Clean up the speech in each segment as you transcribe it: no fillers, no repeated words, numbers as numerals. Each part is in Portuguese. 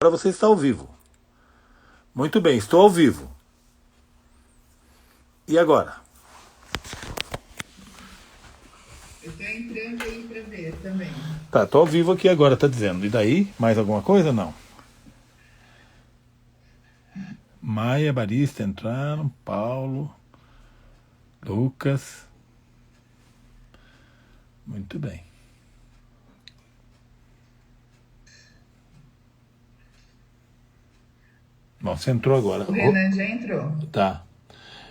Agora você está ao vivo. Muito bem, estou ao vivo. E agora? Eu tô entrando aí pra ver também. Tá, estou ao vivo aqui agora, tá dizendo. E daí? Mais alguma coisa? Não. Maia, Barista entraram, Paulo, Lucas. Muito bem. Bom, você entrou agora. O Renan já entrou. Tá.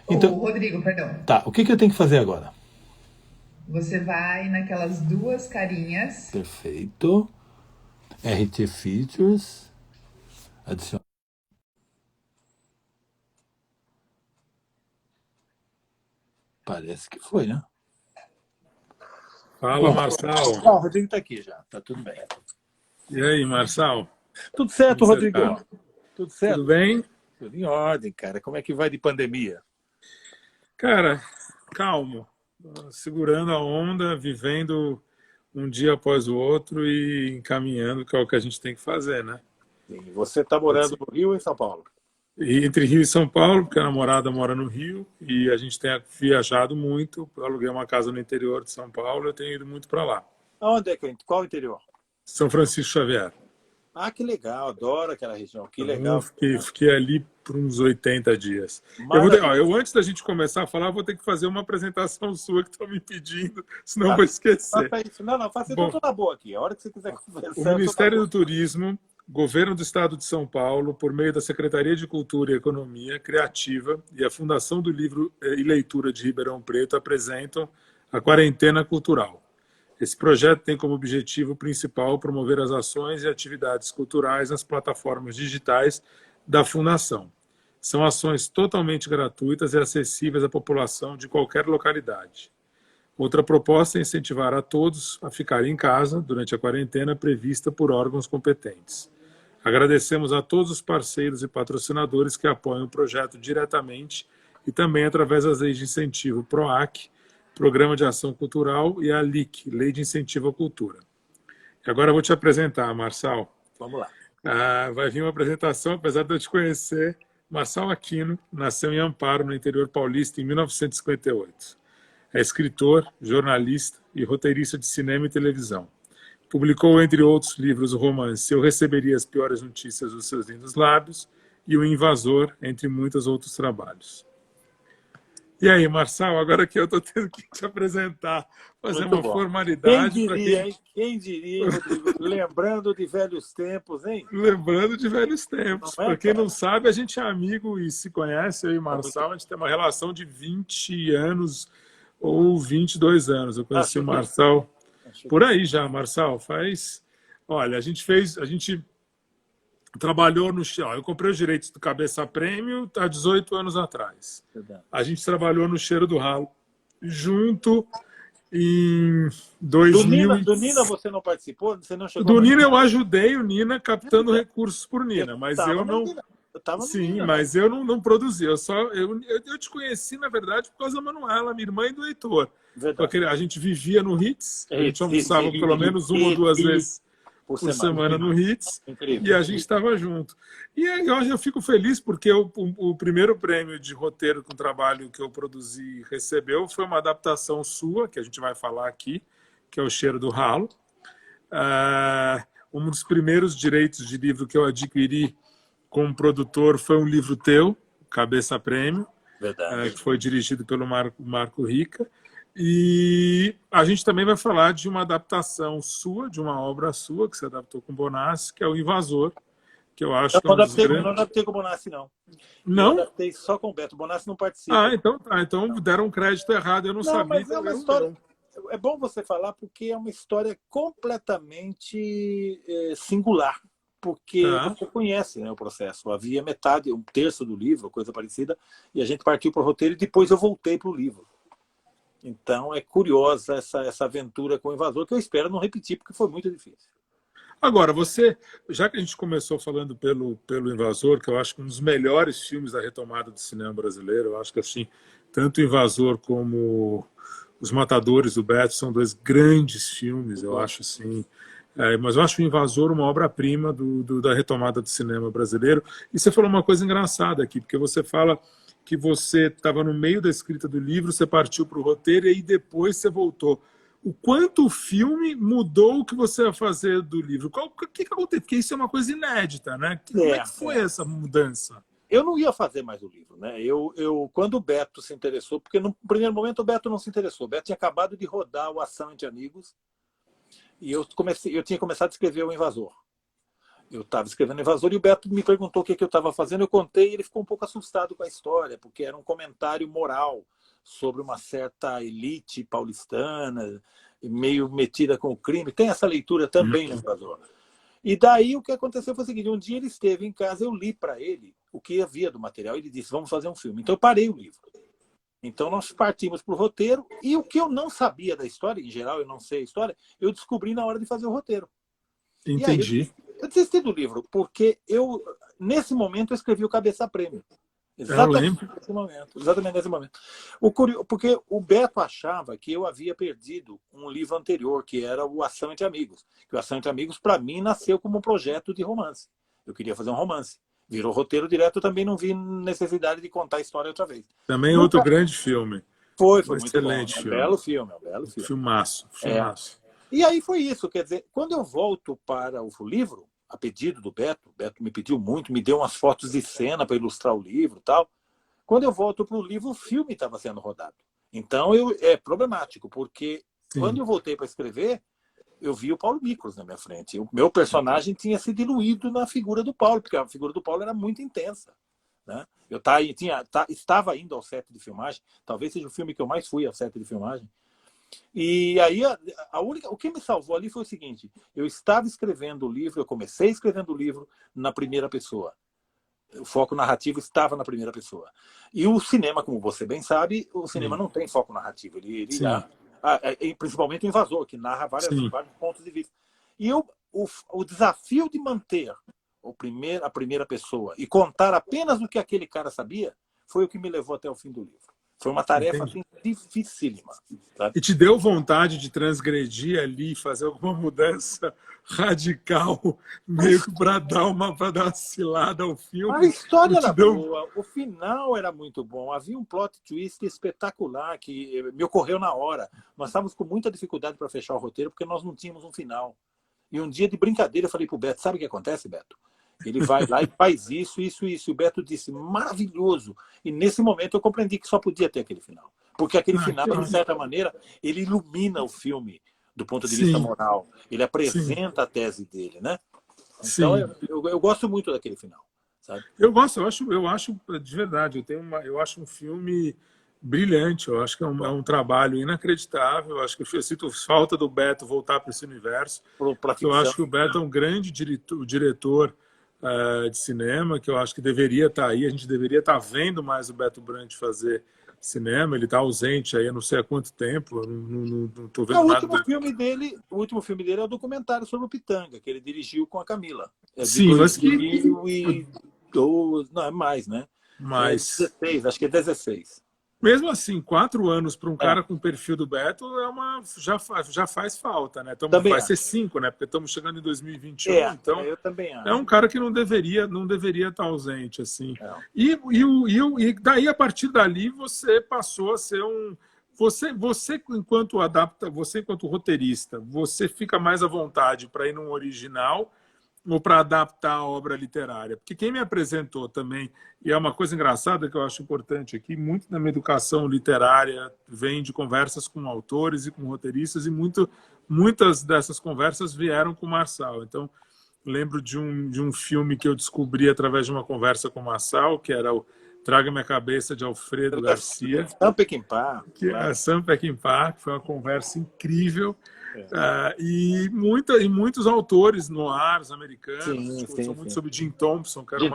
O Então, Rodrigo, perdão. tá. O que eu tenho que fazer agora? Você vai naquelas duas carinhas. Perfeito. RT Features. Adicionar. Parece que foi, né? Fala, Bom, Marçal. o Rodrigo tá aqui já. Tá tudo bem. E aí, Marçal? Tudo Como certo, você Rodrigo? tá? Tudo Tudo certo? bem? Tudo em ordem, cara. Como é que vai de pandemia? Cara, calmo. Segurando a onda, vivendo um dia após o outro e encaminhando, que é o que a gente tem que fazer, né? Sim, você está morando no Rio ou em São Paulo? E entre Rio e São Paulo, porque a namorada mora no Rio e a gente tem viajado muito. Eu aluguei uma casa no interior de São Paulo, eu tenho ido muito para lá. Aonde é que qual interior? São Francisco Xavier. Ah, que legal, adoro aquela região. Que Então, legal. fiquei ali por uns 80 dias. Maravilha. Antes da gente começar a falar, vou ter que fazer uma apresentação sua que estão me pedindo, senão eu vou esquecer. Faça isso. Não, faça isso. Eu Bom, estou na boa aqui. A hora que você quiser o conversar, eu estou na Ministério boa. do Turismo, Governo do Estado de São Paulo, por meio da Secretaria de Cultura e Economia Criativa e a Fundação do Livro e Leitura de Ribeirão Preto apresentam a Quarentena Cultural. Esse projeto tem como objetivo principal promover as ações e atividades culturais nas plataformas digitais da Fundação. São ações totalmente gratuitas e acessíveis à população de qualquer localidade. Outra proposta é incentivar a todos a ficarem em casa durante a quarentena prevista por órgãos competentes. Agradecemos a todos os parceiros e patrocinadores que apoiam o projeto diretamente e também através das leis de incentivo PROAC, Programa de Ação Cultural, e a LIC, Lei de Incentivo à Cultura. E agora eu vou te apresentar, Marçal. Vamos lá. Vai vir uma apresentação, apesar de eu te conhecer. Marçal Aquino nasceu em Amparo, no interior paulista, em 1958. É escritor, jornalista e roteirista de cinema e televisão. Publicou, entre outros livros, o romance Eu Receberia as Piores Notícias dos Seus Lindos Lábios e O Invasor, entre muitos outros trabalhos. E aí, Marçal, agora que eu estou tendo que te apresentar, fazer Muito uma bom. Quem formalidade para diria, quem... hein? Quem diria, Rodrigo? Lembrando de velhos tempos, hein? Lembrando de velhos Não tempos. é, Para quem cara? não sabe, a gente é amigo e se conhece, eu e É muito... Marçal, a gente tem uma relação de 20 anos ou 22 anos. Eu conheci Achei o que... Marçal Achei por que... aí já, Marçal. Faz. Olha, a gente trabalhou no. Eu comprei os direitos do Cabeça Prêmio há 18 anos atrás. A gente trabalhou no Cheiro do Ralo junto em 2000. Do Nina você não participou? Você não chegou a Do Nina participar? eu ajudei o Nina captando recursos por Eu Nina, mas estava eu no não. Nina. Eu estava no Sim, Nina, né? mas eu não produzi. Eu te conheci, na verdade, por causa da Manuela, minha irmã, e do Heitor. Verdade. A gente vivia no Hits, a gente almoçava pelo menos uma ou E duas vezes por por semana. semana no Hits e Incrível. a gente estava junto. E aí, hoje eu fico feliz porque o primeiro prêmio de roteiro com trabalho que eu produzi e recebeu foi uma adaptação sua, que a gente vai falar aqui, que é O Cheiro do Ralo. Um dos primeiros direitos de livro que eu adquiri como produtor foi um livro teu, Cabeça Prêmio, Verdade. que foi dirigido pelo Marco Rica. E a gente também vai falar de uma adaptação sua, de uma obra sua, que você adaptou com Bonassi, que é O Invasor, que eu acho que é um dos Eu não grandes... adaptei com o Bonassi, não. Eu Não? adaptei só com o Beto. O Bonassi não participa. Então tá. Então deram um crédito errado, eu não Não, sabia. mas é uma história. É bom você falar porque é uma história completamente singular. Porque Tá. você conhece, né, o processo. Havia metade, um terço do livro, coisa parecida, e a gente partiu para o roteiro e depois eu voltei para o livro. Então é curiosa essa aventura com o Invasor, que eu espero não repetir, porque foi muito difícil. Agora, já que a gente começou falando pelo Invasor, que eu acho que um dos melhores filmes da retomada do cinema brasileiro, eu acho que assim, tanto o Invasor como Os Matadores do Beto são dois grandes filmes, eu acho assim. Mas eu acho o Invasor uma obra-prima da retomada do cinema brasileiro. E você falou uma coisa engraçada aqui, porque você fala que você estava no meio da escrita do livro, você partiu para o roteiro e aí depois você voltou. O quanto o filme mudou o que você ia fazer do livro? O que aconteceu? Porque isso é uma coisa inédita, né? Como é que foi essa mudança? Eu não ia fazer mais o livro, né? Quando o Beto se interessou, porque no primeiro momento o Beto não se interessou. O Beto tinha acabado de rodar o Ação entre Amigos e eu tinha começado a escrever o Invasor. Eu estava escrevendo o Invasor e o Beto me perguntou o que eu estava fazendo. Eu contei e ele ficou um pouco assustado com a história, porque era um comentário moral sobre uma certa elite paulistana, meio metida com o crime. Tem essa leitura também no Invasor. E daí o que aconteceu foi o seguinte: um dia ele esteve em casa, eu li para ele o que havia do material, e ele disse, vamos fazer um filme. Então eu parei o livro. Então nós partimos para o roteiro, e o que eu não sabia da história, em geral eu não sei a história, eu descobri na hora de fazer o roteiro. Entendi. Eu desisti do livro, porque nesse momento, eu escrevi o Cabeça Prêmio. Exatamente nesse momento. Porque o Beto achava que eu havia perdido um livro anterior, que era o Ação entre Amigos. Que o Ação entre Amigos, para mim, nasceu como um projeto de romance. Eu queria fazer um romance. Virou roteiro direto, eu também não vi necessidade de contar a história outra vez. Também outro grande filme. Foi um muito excelente bom. Filme. É um belo filme. É um belo filme. Filmaço. E aí foi isso. Quer dizer, quando eu volto para o livro, a pedido do Beto me pediu muito, me deu umas fotos de cena para ilustrar o livro e tal. Quando eu volto para o livro, o filme estava sendo rodado. Então é problemático, porque quando eu voltei para escrever, eu vi o Paulo Miklos na minha frente. O meu personagem tinha se diluído na figura do Paulo, porque a figura do Paulo era muito intensa. Né? Eu estava indo ao set de filmagem, talvez seja o filme que eu mais fui ao set de filmagem. E aí o que me salvou ali foi o seguinte: eu estava escrevendo o livro, eu comecei escrevendo o livro na primeira pessoa. O foco narrativo estava na primeira pessoa. E o cinema, como você bem sabe, o cinema não tem foco narrativo. Principalmente o Invasor, que narra vários pontos de vista. E o desafio de manter a primeira pessoa e contar apenas o que aquele cara sabia foi o que me levou até o fim do livro. Foi uma tarefa assim, dificílima. Sabe? E te deu vontade de transgredir ali, fazer alguma mudança radical, meio que para dar uma cilada ao filme? A história era boa, o final era muito bom. Havia um plot twist espetacular que me ocorreu na hora. Nós estávamos com muita dificuldade para fechar o roteiro porque nós não tínhamos um final. E um dia de brincadeira eu falei para o Beto, sabe o que acontece, Beto? Ele vai lá e faz isso. E o Beto disse, maravilhoso. E nesse momento eu compreendi que só podia ter aquele final. Porque aquele final, de certa maneira, ele ilumina o filme do ponto de vista moral. Ele apresenta a tese dele, né? Então eu gosto muito daquele final. Sabe? Eu acho de verdade, eu acho um filme brilhante, eu acho que é um trabalho inacreditável, eu acho que eu sinto falta do Beto voltar para esse universo. Eu acho que o Beto é um grande diretor de cinema, que eu acho que deveria estar aí, a gente deveria estar vendo mais o Beto Brandt fazer cinema. Ele está ausente aí há não sei há quanto tempo, eu não estou vendo nada. O último filme dele é o documentário sobre o Pitanga, que ele dirigiu com a Camila. Mas não, é mais, né? Mas... 16, acho que é 16. Mesmo assim, 4 anos para um cara com o perfil do Beto já faz falta, né? Vai ser 5, né? Porque estamos chegando em 2021, então eu também acho. É um cara que não deveria estar ausente assim. E daí a partir dali você passou a ser você enquanto roteirista, você fica mais à vontade para ir num original ou para adaptar a obra literária? Porque quem me apresentou também, e é uma coisa engraçada que eu acho importante aqui, muito da minha educação literária vem de conversas com autores e com roteiristas, e muitas dessas conversas vieram com o Marçal. Então, lembro de um filme que eu descobri através de uma conversa com o Marçal, que era o Traga-me a Cabeça, de Alfredo Garcia. Sam Peckinpah. Sam Peckinpah, que foi uma conversa incrível. E muitos autores noirs americanos, sou muito sobre Jim Thompson, que era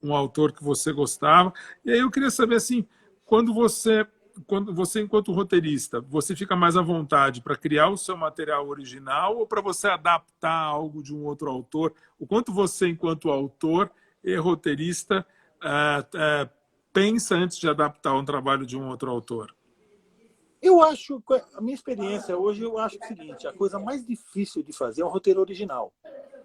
um autor que você gostava. E aí eu queria saber, assim, quando você, enquanto roteirista, você fica mais à vontade para criar o seu material original ou para você adaptar algo de um outro autor? O quanto você, enquanto autor e roteirista, pensa antes de adaptar um trabalho de um outro autor? Eu acho, a minha experiência hoje, eu acho o seguinte, a coisa mais difícil de fazer é um roteiro original.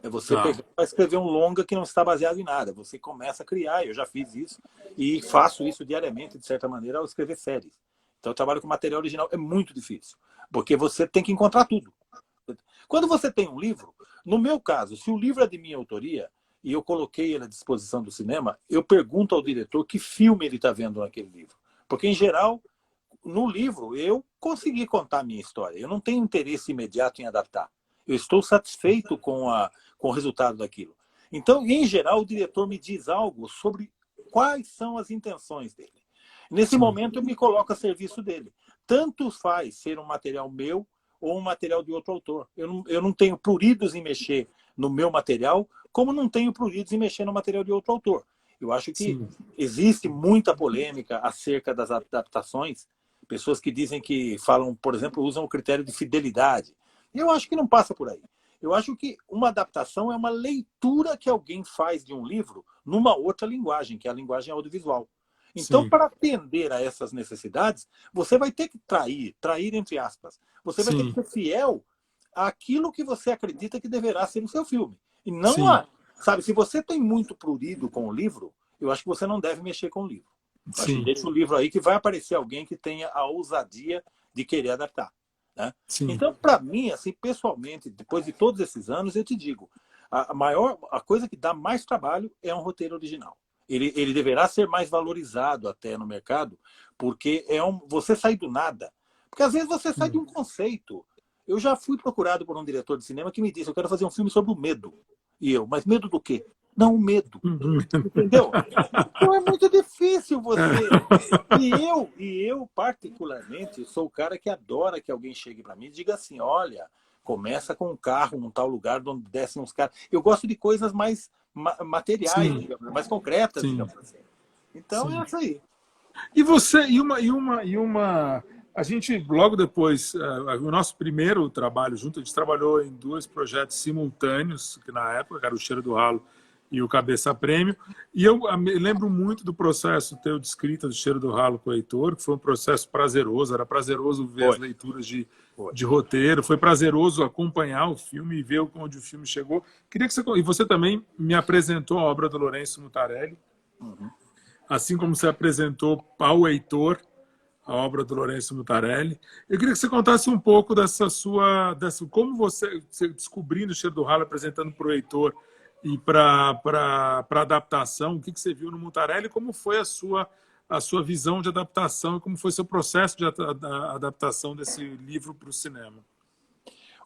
É você pegar para escrever um longa que não está baseado em nada. Você começa a criar, eu já fiz isso, e faço isso diariamente, de certa maneira, ao escrever séries. Então, eu trabalho com material original, é muito difícil, porque você tem que encontrar tudo. Quando você tem um livro, no meu caso, se o livro é de minha autoria, e eu coloquei ele à disposição do cinema, eu pergunto ao diretor que filme ele está vendo naquele livro. Porque, em geral, no livro, eu consegui contar a minha história. Eu não tenho interesse imediato em adaptar. Eu estou satisfeito com o resultado daquilo. Então, em geral, o diretor me diz algo sobre quais são as intenções dele. Nesse momento, eu me coloco a serviço dele. Tanto faz ser um material meu ou um material de outro autor. Eu não tenho pruridos em mexer no meu material, como não tenho pruridos em mexer no material de outro autor. Eu acho que existe muita polêmica acerca das adaptações. Pessoas que dizem que falam, por exemplo, usam o critério de fidelidade. Eu acho que não passa por aí. Eu acho que uma adaptação é uma leitura que alguém faz de um livro numa outra linguagem, que é a linguagem audiovisual. Então, para atender a essas necessidades, você vai ter que trair entre aspas. Você vai ter que ser fiel àquilo que você acredita que deverá ser o seu filme. E não sabe, se você tem muito prurido com o livro, eu acho que você não deve mexer com o livro. Acho que deixa o livro aí que vai aparecer alguém que tenha a ousadia de querer adaptar. Né? Então, para mim, assim, pessoalmente, depois de todos esses anos, eu te digo, a coisa que dá mais trabalho é um roteiro original. Ele deverá ser mais valorizado até no mercado, porque você sai do nada. Porque às vezes você sai de um conceito. Eu já fui procurado por um diretor de cinema que me disse, eu quero fazer um filme sobre o medo. E eu, mas medo do quê? Não, o medo. Entendeu? Então é muito difícil você... E eu, particularmente, sou o cara que adora que alguém chegue para mim e diga assim, olha, começa com um carro num tal lugar onde descem uns caras. Eu gosto de coisas mais materiais, digamos, mais concretas, digamos assim. Então é isso aí. E você, a gente, logo depois, o nosso primeiro trabalho junto, a gente trabalhou em 2 projetos simultâneos, que na época era o Cheiro do Ralo e o Cabeça Prêmio, e eu me lembro muito do processo teu de escrita do Cheiro do Ralo com o Heitor, que foi um processo prazeroso, era prazeroso ver as leituras de roteiro, foi prazeroso acompanhar o filme e ver onde o filme chegou. Queria que e você também me apresentou a obra do Lourenço Mutarelli, assim como você apresentou ao Heitor a obra do Lourenço Mutarelli. Eu queria que você contasse um pouco como você descobrindo o Cheiro do Ralo, apresentando para o Heitor e para adaptação, o que você viu no Mutarelli, como foi a sua visão de adaptação e como foi seu processo de adaptação desse livro para o cinema.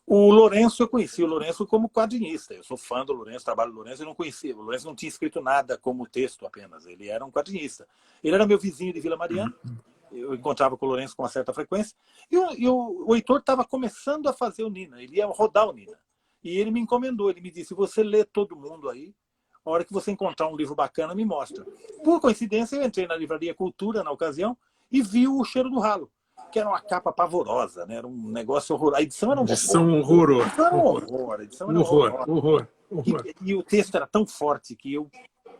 O Lourenço, eu conheci o Lourenço como quadrinista. Eu sou fã do Lourenço, trabalho do Lourenço, eu não conhecia. O Lourenço não tinha escrito nada como texto apenas, ele era um quadrinista. Ele era meu vizinho de Vila Mariana, eu encontrava com o Lourenço com uma certa frequência, e o Heitor estava começando a fazer o Nina, ele ia rodar o Nina. E ele me encomendou, ele me disse, você lê todo mundo aí, a hora que você encontrar um livro bacana, me mostra. Por coincidência, eu entrei na Livraria Cultura, na ocasião, e vi o Cheiro do Ralo, que era uma capa pavorosa, né? Era um negócio horroroso. A edição era um horror. A edição era um horror. A edição era um horror. E o texto era tão forte que eu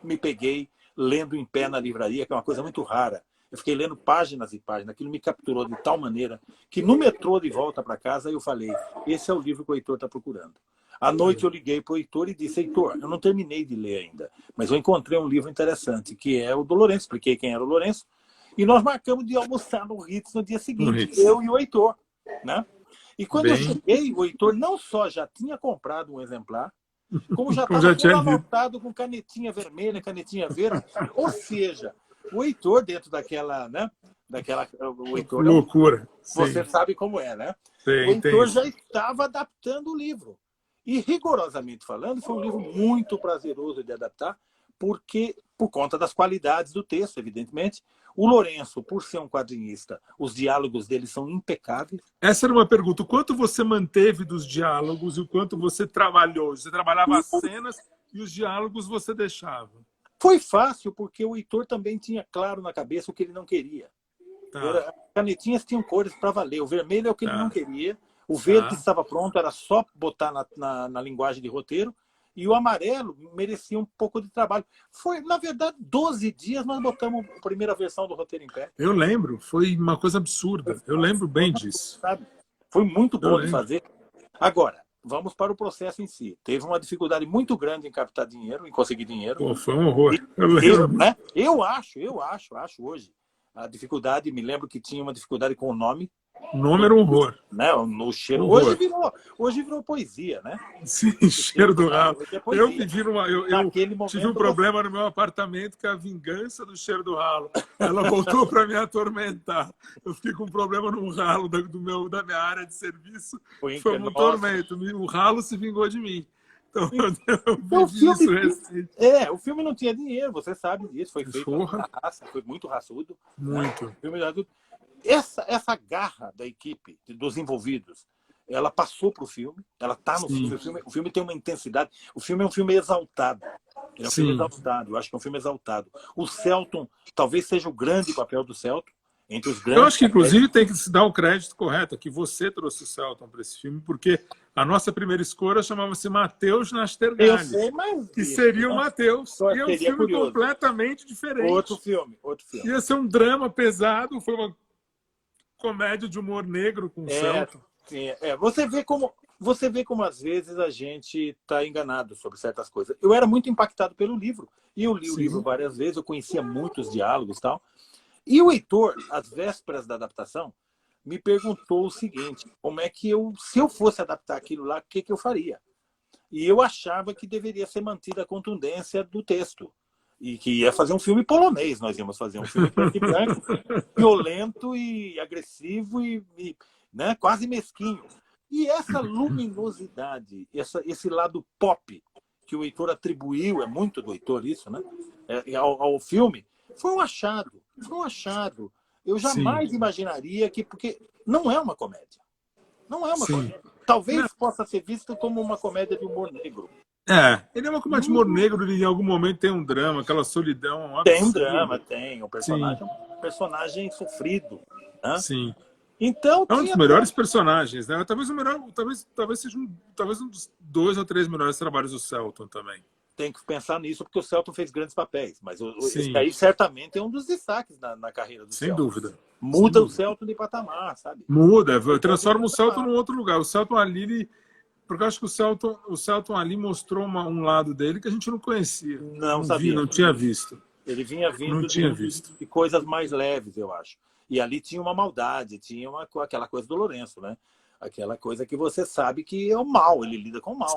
me peguei lendo em pé na livraria, que é uma coisa muito rara. Eu fiquei lendo páginas e páginas. Aquilo me capturou de tal maneira que no metrô de volta para casa eu falei, esse é o livro que o Heitor está procurando. À noite eu liguei para o Heitor e disse, Heitor, eu não terminei de ler ainda, mas eu encontrei um livro interessante, que é o do Lourenço. Expliquei quem era o Lourenço. E nós marcamos de almoçar no Ritz no dia seguinte, eu e o Heitor. Né? E quando eu cheguei, o Heitor não só já tinha comprado um exemplar, como já estava todo anotado com canetinha vermelha, canetinha verde. Ou seja, o Heitor dentro daquela... Né? O Heitor loucura. Você sabe como é, né? O Heitor já estava adaptando o livro. E, rigorosamente falando, foi um livro muito prazeroso de adaptar, porque, por conta das qualidades do texto, evidentemente. O Lourenço, por ser um quadrinista, os diálogos dele são impecáveis. Essa era uma pergunta. O quanto você manteve dos diálogos e o quanto você trabalhou? Você trabalhava as cenas e os diálogos você deixava? Foi fácil, porque o Heitor também tinha claro na cabeça o que ele não queria. As canetinhas tinham cores para valer. O vermelho é o que ele não queria. O verde estava pronto, era só botar na linguagem de roteiro. E o amarelo merecia um pouco de trabalho. Foi, na verdade, 12 dias nós botamos a primeira versão do roteiro em pé. Eu lembro, foi uma coisa absurda. Eu lembro bem disso. Sabe? Foi muito Eu bom de lembro. fazer. Agora, vamos para o processo em si. Teve uma dificuldade muito grande em captar dinheiro, em conseguir dinheiro. Pô, foi um horror. Eu lembro. Né? Eu acho hoje. A dificuldade, me lembro que tinha uma dificuldade com o nome. O nome era um horror. Né? No cheiro. Horror. Hoje virou poesia, né? Sim, cheiro do ralo. Hoje é Eu poesia. pedi eu Naquele momento, tive um problema no meu apartamento que é a vingança do cheiro do ralo. Ela voltou para me atormentar. Eu fiquei com um problema no ralo da minha área de serviço. Foi um tormento. O ralo se vingou de mim. Então, eu vivi isso recente. O filme não tinha dinheiro, você sabe disso. Foi feito na raça, foi muito raçudo. Muito. Né? Filme raçudo. Essa garra da equipe, dos envolvidos, ela passou para o filme, ela está no filme. O filme tem uma intensidade. O filme é um filme exaltado. É um filme exaltado. Eu acho que é um filme exaltado. O Selton, talvez seja o grande papel do Selton, entre os grandes. Eu acho que, inclusive, tem que se dar o crédito correto, que você trouxe o Selton para esse filme, porque a nossa primeira escolha chamava-se Matheus Nastergalli. Eu sei, mas... Que seria o Matheus. E é um filme curioso. Completamente diferente. Outro filme. Ia ser um drama pesado, foi uma comédia de humor negro com o Selton. Sim, você vê como às vezes a gente está enganado sobre certas coisas. Eu era muito impactado pelo livro. E eu li o livro várias vezes, eu conhecia muitos diálogos e tal. E o Heitor, às vésperas da adaptação, me perguntou o seguinte: como é que se eu fosse adaptar aquilo lá, o que eu faria? E eu achava que deveria ser mantida a contundência do texto. E que ia fazer um filme polonês, nós íamos fazer um filme preto e branco, violento e agressivo e né, quase mesquinho. E essa luminosidade, esse lado pop que o Heitor atribuiu, é muito do Heitor isso, né, ao filme, foi um achado. Eu jamais imaginaria porque não é uma comédia. Não é uma comédia. Talvez possa ser vista como uma comédia de humor negro. Ele é uma comédia de humor negro, ele em algum momento tem um drama, aquela solidão. Tem um drama, tem. O personagem é um personagem sofrido. Né? Sim. Então, é um dos melhores personagens, né? Talvez o melhor, talvez seja um dos 2 ou 3 melhores trabalhos do Selton também. Tem que pensar nisso, porque o Selton fez grandes papéis. Mas esse aí certamente é um dos destaques na carreira do Selton. Sem dúvida. Muda o Selton de patamar, sabe? Muda, transforma o Selton num outro lugar. O Selton ali, porque eu acho que o Selton ali mostrou um lado dele que a gente não conhecia. Não sabia. Não tinha visto. Ele vinha vindo de coisas mais leves, eu acho. E ali tinha uma maldade, tinha aquela coisa do Lourenço, né? Aquela coisa que você sabe que é o mal, ele lida com o mal.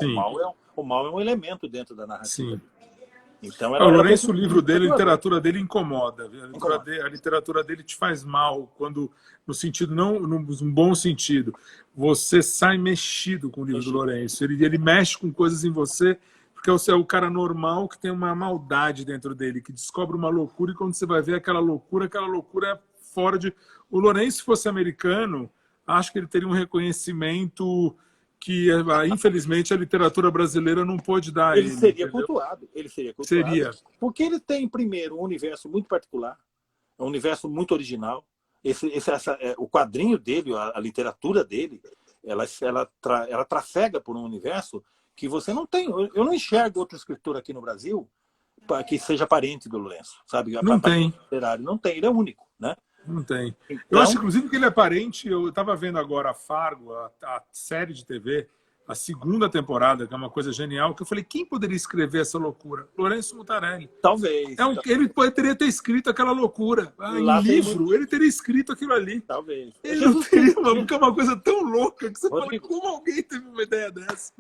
O mal é um elemento dentro da narrativa. Sim. Então, o Lourenço, o livro dele, a literatura dele incomoda. A literatura dele te faz mal, no sentido, não num bom sentido. Você sai mexido com o livro do Lourenço. Ele mexe com coisas em você, porque é o cara normal que tem uma maldade dentro dele, que descobre uma loucura, e quando você vai ver aquela loucura é fora de... O Lourenço, se fosse americano, acho que ele teria um reconhecimento que, infelizmente, a literatura brasileira não pôde dar a ele. Ele seria cultuado. Seria. Porque ele tem, primeiro, um universo muito particular, um universo muito original. O quadrinho dele, a literatura dele, ela trafega por um universo que você não tem. Eu não enxergo outro escritor aqui no Brasil que seja parente do Lourenço, sabe? Não tem. Não tem, ele é único, né? Não tem. Então, eu acho, inclusive, que ele é parente. Eu estava vendo agora a Fargo, a série de TV, a 2ª temporada, que é uma coisa genial, que eu falei, quem poderia escrever essa loucura? Lourenço Mutarelli. Talvez. Ele poderia ter escrito aquela loucura. Em livro, ele teria escrito aquilo ali. Talvez. Ele não teria uma coisa tão louca que você fala, como alguém teve uma ideia dessa?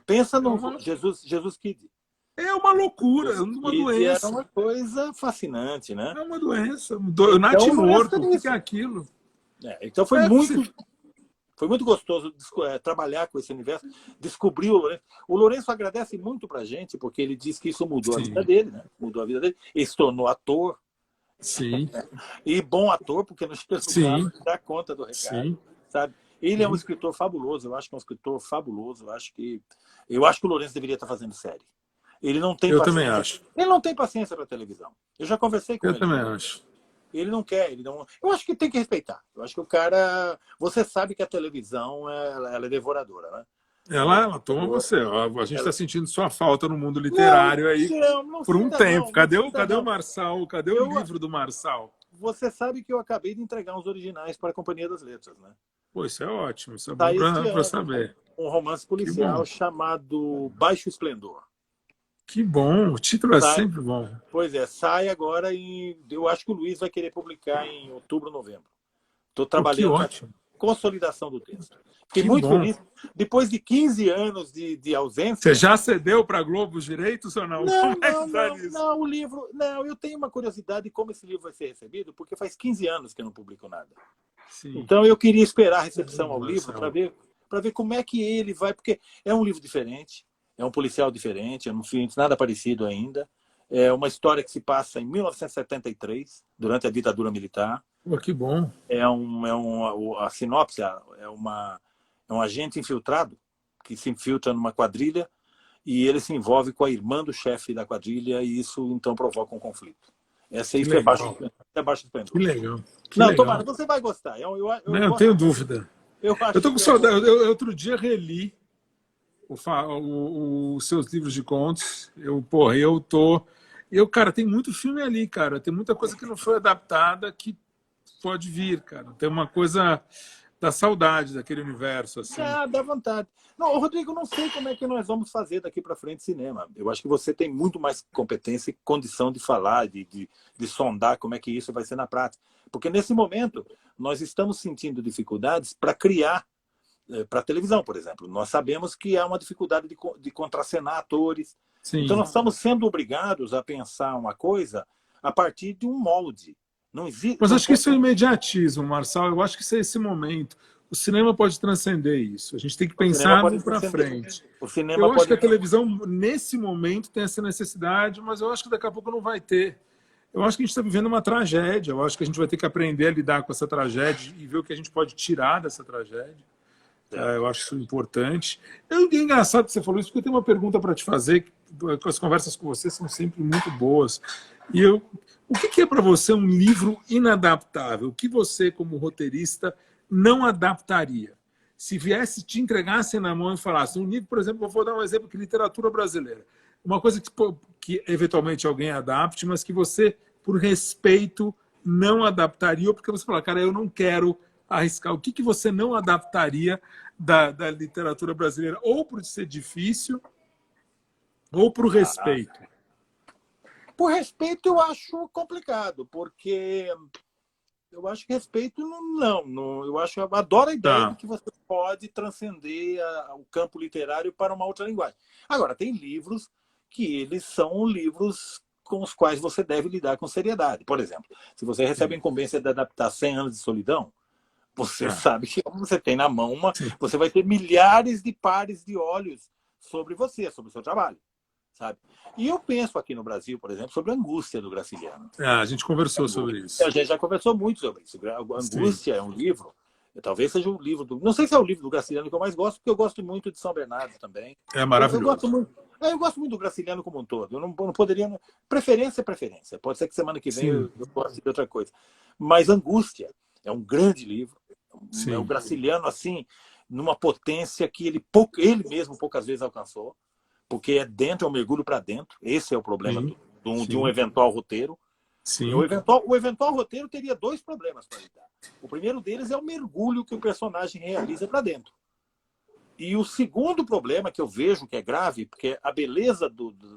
Pensa no Jesus Kid. É uma loucura, uma doença. É uma coisa fascinante, né? É uma doença. Nath morto, o que é aquilo? Então foi muito gostoso trabalhar com esse universo, descobrir o Lourenço. O Lourenço agradece muito pra gente, porque ele diz que isso mudou a vida dele, né? Mudou a vida dele. Ele se tornou ator. Sim. E bom ator, porque no Chega dá conta do recado. Sabe? Ele é um escritor fabuloso, eu acho que é um escritor fabuloso. Eu acho que o Lourenço deveria estar fazendo série. Ele não tem paciência. Também acho. Ele não tem paciência para televisão. Eu já conversei com ele. Eu também acho. Ele não quer. Eu acho que tem que respeitar. Eu acho que o cara... Você sabe que a televisão ela é devoradora, né? Ela toma você. Ó, a gente está Ela... sentindo sua falta no mundo Não, literário aí não por um sinta tempo. não, não sinta Cadê o não. Marçal? Cadê o Eu, livro do Marçal? você sabe que eu acabei de entregar uns originais para a Companhia das Letras, né? Pô, isso é ótimo. Isso é bom Sai este para ano saber. um romance Que bom. policial chamado Baixo Esplendor. Que bom. O título é Sai, sempre bom. pois é, sai agora em... Eu acho que o Luiz vai querer publicar em outubro, novembro. Estou Pô, que trabalhando na ótimo. consolidação do texto. Fiquei Que muito bom. feliz. Depois de 15 anos de Você ausência... já cedeu para a Globo os direitos ou não? Não, Como é não, que tá não, nisso? não, o livro... Não, eu tenho uma curiosidade de como esse livro vai ser recebido, porque faz 15 anos que eu não publico nada. Sim. Então eu queria esperar a recepção ao livro Marcelo. para ver como é que ele vai, porque é um livro diferente, é um policial diferente, eu não fiz nada parecido ainda. É uma história que se passa em 1973, durante a ditadura militar. Pô, que bom. A sinopse é um agente infiltrado que se infiltra numa quadrilha e ele se envolve com a irmã do chefe da quadrilha e isso então provoca um conflito. Essa Que aí foi legal. Baixo Que Esplendor. legal. Que Não, legal. tomara, você vai gostar. Não, eu Gosto tenho muito. dúvida. Eu Eu acho tô com que é bom. saudade. Eu outro dia reli os seus livros de contos. Cara, tem muito filme ali, cara. Tem muita coisa que não foi adaptada que pode vir, cara. Tem uma coisa da saudade daquele universo, assim. Ah, dá vontade. Não, Rodrigo, não sei como é que nós vamos fazer daqui para frente cinema. Eu acho que você tem muito mais competência e condição de falar, de sondar como é que isso vai ser na prática. Porque nesse momento nós estamos sentindo dificuldades para criar para a televisão, por exemplo. Nós sabemos que há uma dificuldade de contracenar atores. Sim. Então nós estamos sendo obrigados a pensar uma coisa a partir de um molde. Não existe. Mas acho que isso é imediatismo, Marçal. Eu acho que isso é esse momento. O cinema pode transcender isso. A gente tem que pensar para frente. O cinema eu acho pode... que a televisão, nesse momento, tem essa necessidade, mas eu acho que daqui a pouco não vai ter. Eu acho que a gente está vivendo uma tragédia. Eu acho que a gente vai ter que aprender a lidar com essa tragédia e ver o que a gente pode tirar dessa tragédia. Eu acho isso importante. É engraçado que você falou isso, porque eu tenho uma pergunta para te fazer. As conversas com você são sempre muito boas. O que é para você um livro inadaptável? O que você, como roteirista, não adaptaria? Se viesse, te entregassem na mão e falasse um livro, por exemplo, vou dar um exemplo de literatura brasileira. Uma coisa que eventualmente alguém adapte, mas que você, por respeito, não adaptaria, ou porque você fala, cara, eu não quero arriscar. O que você não adaptaria da literatura brasileira, ou por ser difícil, ou por respeito? Por respeito, eu acho complicado, porque eu acho que respeito não. Eu adoro a ideia de que você pode transcender o campo literário para uma outra linguagem. Agora, tem livros que eles são livros com os quais você deve lidar com seriedade. Por exemplo, se você recebe a incumbência de adaptar 100 anos de solidão, você sabe que você tem na mão você vai ter milhares de pares de olhos sobre você, sobre o seu trabalho, sabe? E eu penso aqui no Brasil, por exemplo, sobre a Angústia do Graciliano. A gente conversou sobre isso. A gente já conversou muito sobre isso. A Angústia é um livro, talvez seja o livro não sei se é o livro do Graciliano que eu mais gosto, porque eu gosto muito de São Bernardo também. É maravilhoso. Eu gosto muito do Graciliano como um todo. Eu não poderia... Preferência é preferência. Pode ser que semana que vem eu goste de outra coisa. Mas Angústia é um grande livro. É o Graciliano, assim, numa potência que ele mesmo poucas vezes alcançou, porque é dentro, é um mergulho para dentro. Esse é o problema de um eventual roteiro. Sim. O eventual roteiro teria dois problemas para lidar. O primeiro deles é o mergulho que o personagem realiza para dentro. E o segundo problema que eu vejo que é grave, porque a beleza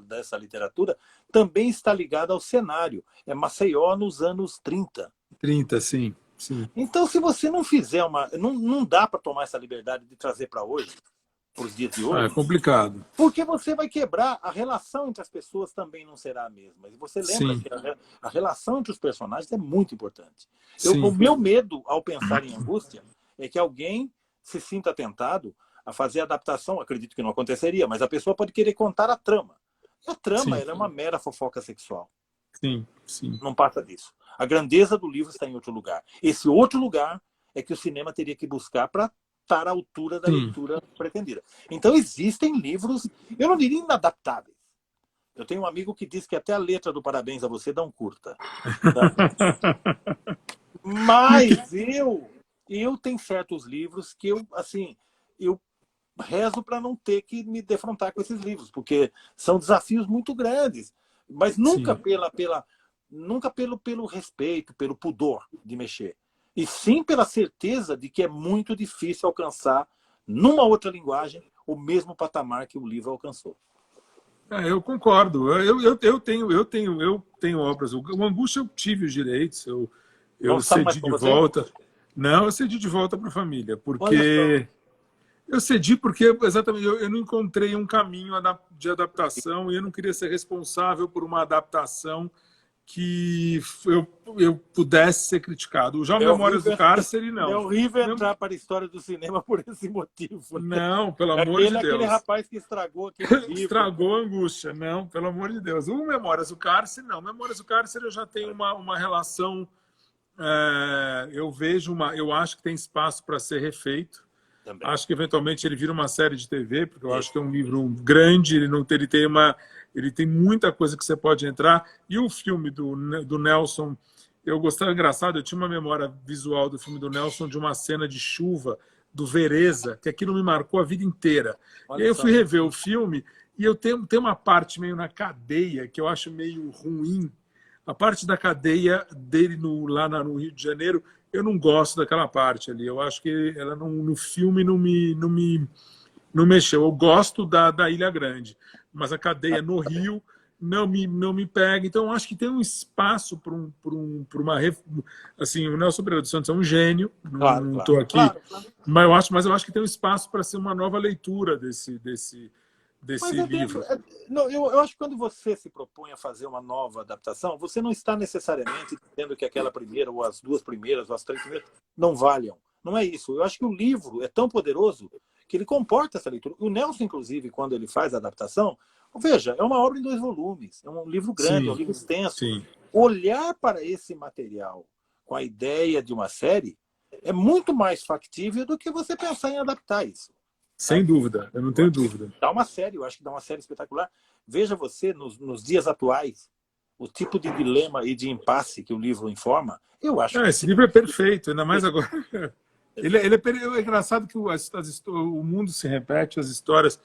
dessa literatura também está ligada ao cenário. É Maceió nos anos 30. 30, sim. Sim. Então, se você não fizer não dá para tomar essa liberdade de trazer para hoje, para os dias de hoje. É complicado. Porque você vai quebrar, a relação entre as pessoas também não será a mesma. E você lembra que a relação entre os personagens é muito importante. O meu medo, ao pensar em Angústia, é que alguém se sinta tentado a fazer a adaptação. Acredito que não aconteceria, mas a pessoa pode querer contar a trama. E a trama ela é uma mera fofoca sexual. Sim, sim. Não passa disso. A grandeza do livro está em outro lugar. Esse outro lugar é que o cinema teria que buscar para estar à altura da leitura pretendida. Então existem livros, eu não diria inadaptáveis. Eu tenho um amigo que diz que até a letra do Parabéns a Você não curta. Tá? Mas eu tenho certos livros que eu rezo para não ter que me defrontar com esses livros, porque são desafios muito grandes, mas nunca Sim. nunca pelo respeito, pelo pudor de mexer, e sim pela certeza de que é muito difícil alcançar, numa outra linguagem, o mesmo patamar que o livro alcançou. Eu concordo. Eu tenho obras. O Angústia eu tive os direitos, eu Não sabe mais cedi com de você? volta. Não, eu cedi de volta para a família, Olha só. porque eu cedi porque exatamente eu não encontrei um caminho de adaptação e eu não queria ser responsável por uma adaptação que eu pudesse ser criticado. Já o Memórias do Cárcere, É não. horrível entrar para a história do cinema por esse motivo, né? Não, pelo amor de Deus. Aquele rapaz que estragou aquele livro. Estragou a Angústia. Não, pelo amor de Deus. O Memórias do Cárcere, não. Memórias do Cárcere eu já tenho uma relação... eu acho que tem espaço para ser refeito. Também. Acho que eventualmente ele vira uma série de TV, porque eu acho que é um livro grande, ele tem muita coisa que você pode entrar. E o filme do Nelson, eu gostava, engraçado, eu tinha uma memória visual do filme do Nelson de uma cena de chuva do Vereza, que aquilo me marcou a vida inteira. Olha e aí eu só. fui rever o filme e eu tenho uma parte meio na cadeia que eu acho meio ruim. A parte da cadeia dele lá no Rio de Janeiro, eu não gosto daquela parte ali. Eu acho que ela no filme não mexeu. Eu gosto da Ilha Grande, mas a cadeia no Rio não me pega. Então, eu acho que tem um espaço para uma... Assim, o Nelson Pereira dos Santos é um gênio, não estou aqui, claro. Mas eu acho que tem um espaço para ser uma nova leitura desse livro. Eu acho que quando você se propõe a fazer uma nova adaptação, você não está necessariamente dizendo que aquela primeira, ou as duas primeiras, ou as três primeiras, não valham. Não é isso. Eu acho que o livro é tão poderoso que ele comporta essa leitura. O Nelson, inclusive, quando ele faz a adaptação, veja, é uma obra em 2 volumes, é um livro grande, é um livro extenso. Sim. Olhar para esse material com a ideia de uma série é muito mais factível do que você pensar em adaptar isso. Sem dúvida, eu não tenho dúvida. Dá uma série, eu acho que dá uma série espetacular. Veja você, nos dias atuais, o tipo de dilema e de impasse que o livro informa, eu acho que... Esse livro é perfeito, ainda mais agora. É engraçado que o mundo se repete, as histórias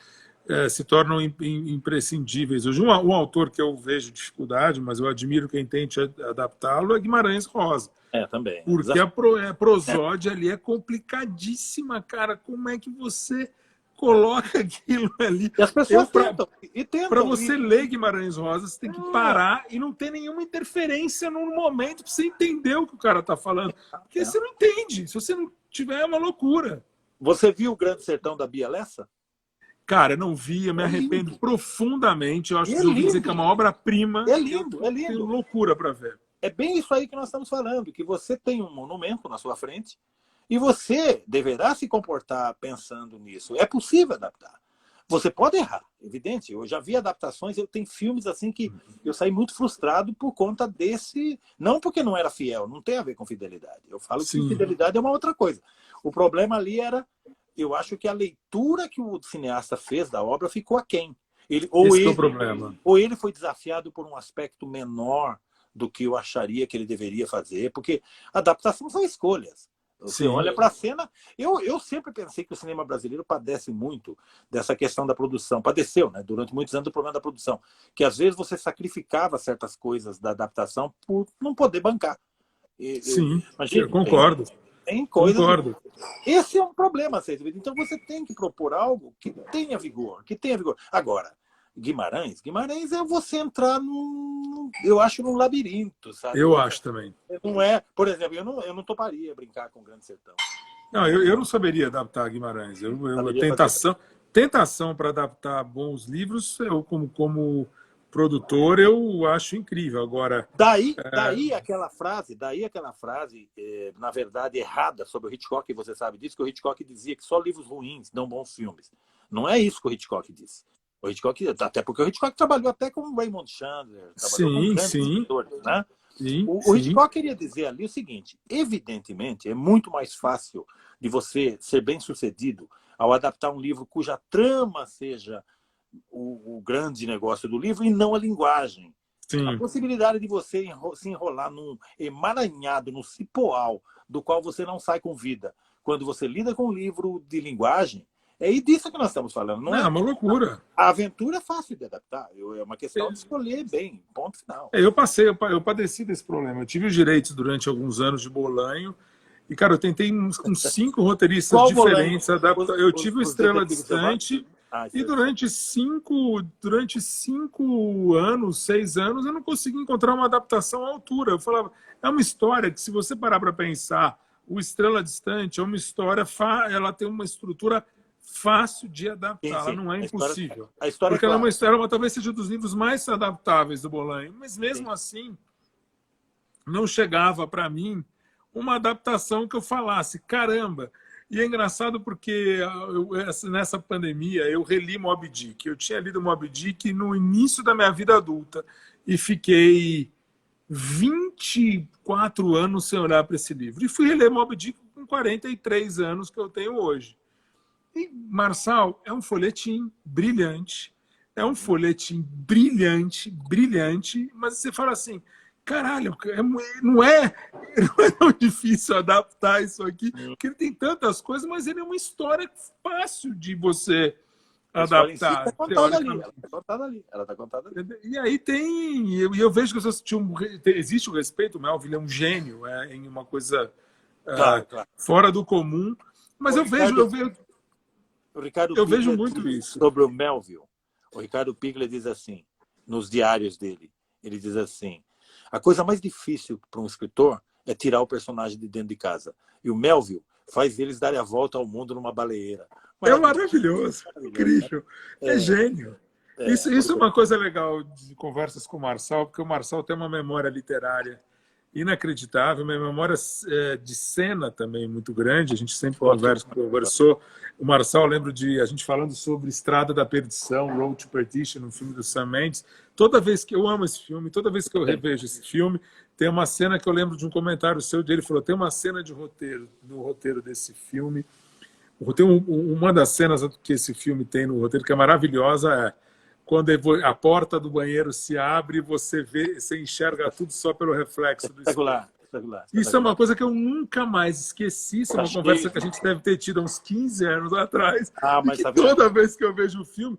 se tornam imprescindíveis. Hoje, um autor que eu vejo dificuldade, mas eu admiro quem tente adaptá-lo, é Guimarães Rosa. Também. Porque a prosódia ali é complicadíssima, cara. Como é que você coloca aquilo ali? E as pessoas tentam. Para você ler Guimarães Rosa, você tem que parar e não ter nenhuma interferência no momento para você entender o que o cara está falando. Porque você não entende. Se você não tiver, é uma loucura. Você viu O Grande Sertão da Bia Lessa? Cara, não vi, eu me arrependo profundamente. Eu acho que eu ouvi dizer que é uma obra-prima. É lindo, é lindo. Tenho loucura para ver. É bem isso aí que nós estamos falando, que você tem um monumento na sua frente e você deverá se comportar pensando nisso. É possível adaptar. Você pode errar, evidente. Eu já vi adaptações, eu tenho filmes assim que eu saí muito frustrado por conta desse... Não porque não era fiel, não tem a ver com fidelidade. Eu falo que fidelidade é uma outra coisa. O problema ali era, eu acho que a leitura que o cineasta fez da obra ficou aquém. Esse é o problema. Ou ele foi desafiado por um aspecto menor do que eu acharia que ele deveria fazer, porque adaptação são escolhas. Você olha para a cena... Eu sempre pensei que o cinema brasileiro padece muito dessa questão da produção. Padeceu, né? Durante muitos anos, o problema da produção. Que às vezes você sacrificava certas coisas da adaptação por não poder bancar. Eu concordo. Tem coisas... Concordo. Esse é um problema. Então você tem que propor algo que tenha vigor. Agora, Guimarães é você entrar eu acho, num labirinto, sabe? Eu acho também. Não é, por exemplo, eu não toparia brincar com o Grande Sertão. Não, eu não saberia adaptar Guimarães. Tentação para adaptar bons livros, eu como produtor, eu acho incrível. Agora, daí aquela frase, na verdade, errada sobre o Hitchcock, você sabe disso, que o Hitchcock dizia que só livros ruins dão bons filmes. Não é isso que o Hitchcock disse. O Hitchcock, até porque o Hitchcock trabalhou até com Raymond Chandler, trabalhou com grandes escritores, né? O Hitchcock queria dizer ali o seguinte: evidentemente, é muito mais fácil de você ser bem-sucedido ao adaptar um livro cuja trama seja o grande negócio do livro e não a linguagem. A possibilidade de você se enrolar num emaranhado, num cipoal, do qual você não sai com vida. Quando você lida com um livro de linguagem, É disso que nós estamos falando. Não Não, é é uma loucura. a aventura é fácil de adaptar. É uma questão de escolher bem, ponto final. Eu padeci desse problema. Eu tive os direitos durante alguns anos de Bolanho. E, cara, eu tentei com 5 roteiristas Qual diferentes Bolanho? adaptar. Eu tive o Os Estrela Detetives Distante. Selvagens? E durante 5 anos, 6 anos, eu não consegui encontrar uma adaptação à altura. Eu falava, é uma história que, se você parar para pensar, o Estrela Distante é uma história, ela tem uma estrutura fácil de adaptar, Sim, ela sim. não é impossível. A história Porque é ela é clara. uma história, ela talvez seja dos livros mais adaptáveis do Bolanho. Mas mesmo Sim. assim, não chegava para mim uma adaptação que eu falasse, caramba. E é engraçado porque nessa pandemia eu reli Moby Dick. Eu tinha lido Moby Dick no início da minha vida adulta e fiquei 24 anos sem olhar para esse livro. E fui reler Moby Dick com 43 anos que eu tenho hoje. E Marçal é um folhetim brilhante. É um folhetim brilhante, brilhante, mas você fala assim, caralho, não é tão difícil adaptar isso aqui, porque ele tem tantas coisas, mas ele é uma história fácil de você A história em si adaptar. está contada ali. Ela está contada ali. Ela está contada ali. E aí eu vejo que existe o respeito, o Melville é um gênio em uma coisa Claro, claro. fora do comum, mas O Ricardo eu vejo Pigler muito diz isso. sobre o Melville. O Ricardo Pigler diz assim, nos diários dele, ele diz assim, a coisa mais difícil para um escritor é tirar o personagem de dentro de casa. E o Melville faz eles darem a volta ao mundo numa baleeira. É maravilhoso, incrível. É gênio. Isso é uma coisa legal de conversas com o Marçal, porque o Marçal tem uma memória literária inacreditável, uma memória de cena também muito grande. A gente sempre conversou. O Marçal, lembro de a gente falando sobre Estrada da Perdição, Road to Perdition, no filme do Sam Mendes. Toda vez que eu amo esse filme, toda vez que eu revejo esse filme, tem uma cena que eu lembro de um comentário seu dele. Ele falou: tem uma cena de roteiro no roteiro desse filme. Uma das cenas que esse filme tem no roteiro que é maravilhosa é quando a porta do banheiro se abre e você enxerga tudo só pelo reflexo do espelho. Isso é uma coisa que eu nunca mais esqueci. Isso é uma conversa que a gente deve ter tido há uns 15 anos atrás. Mas e toda vez que eu vejo um filme,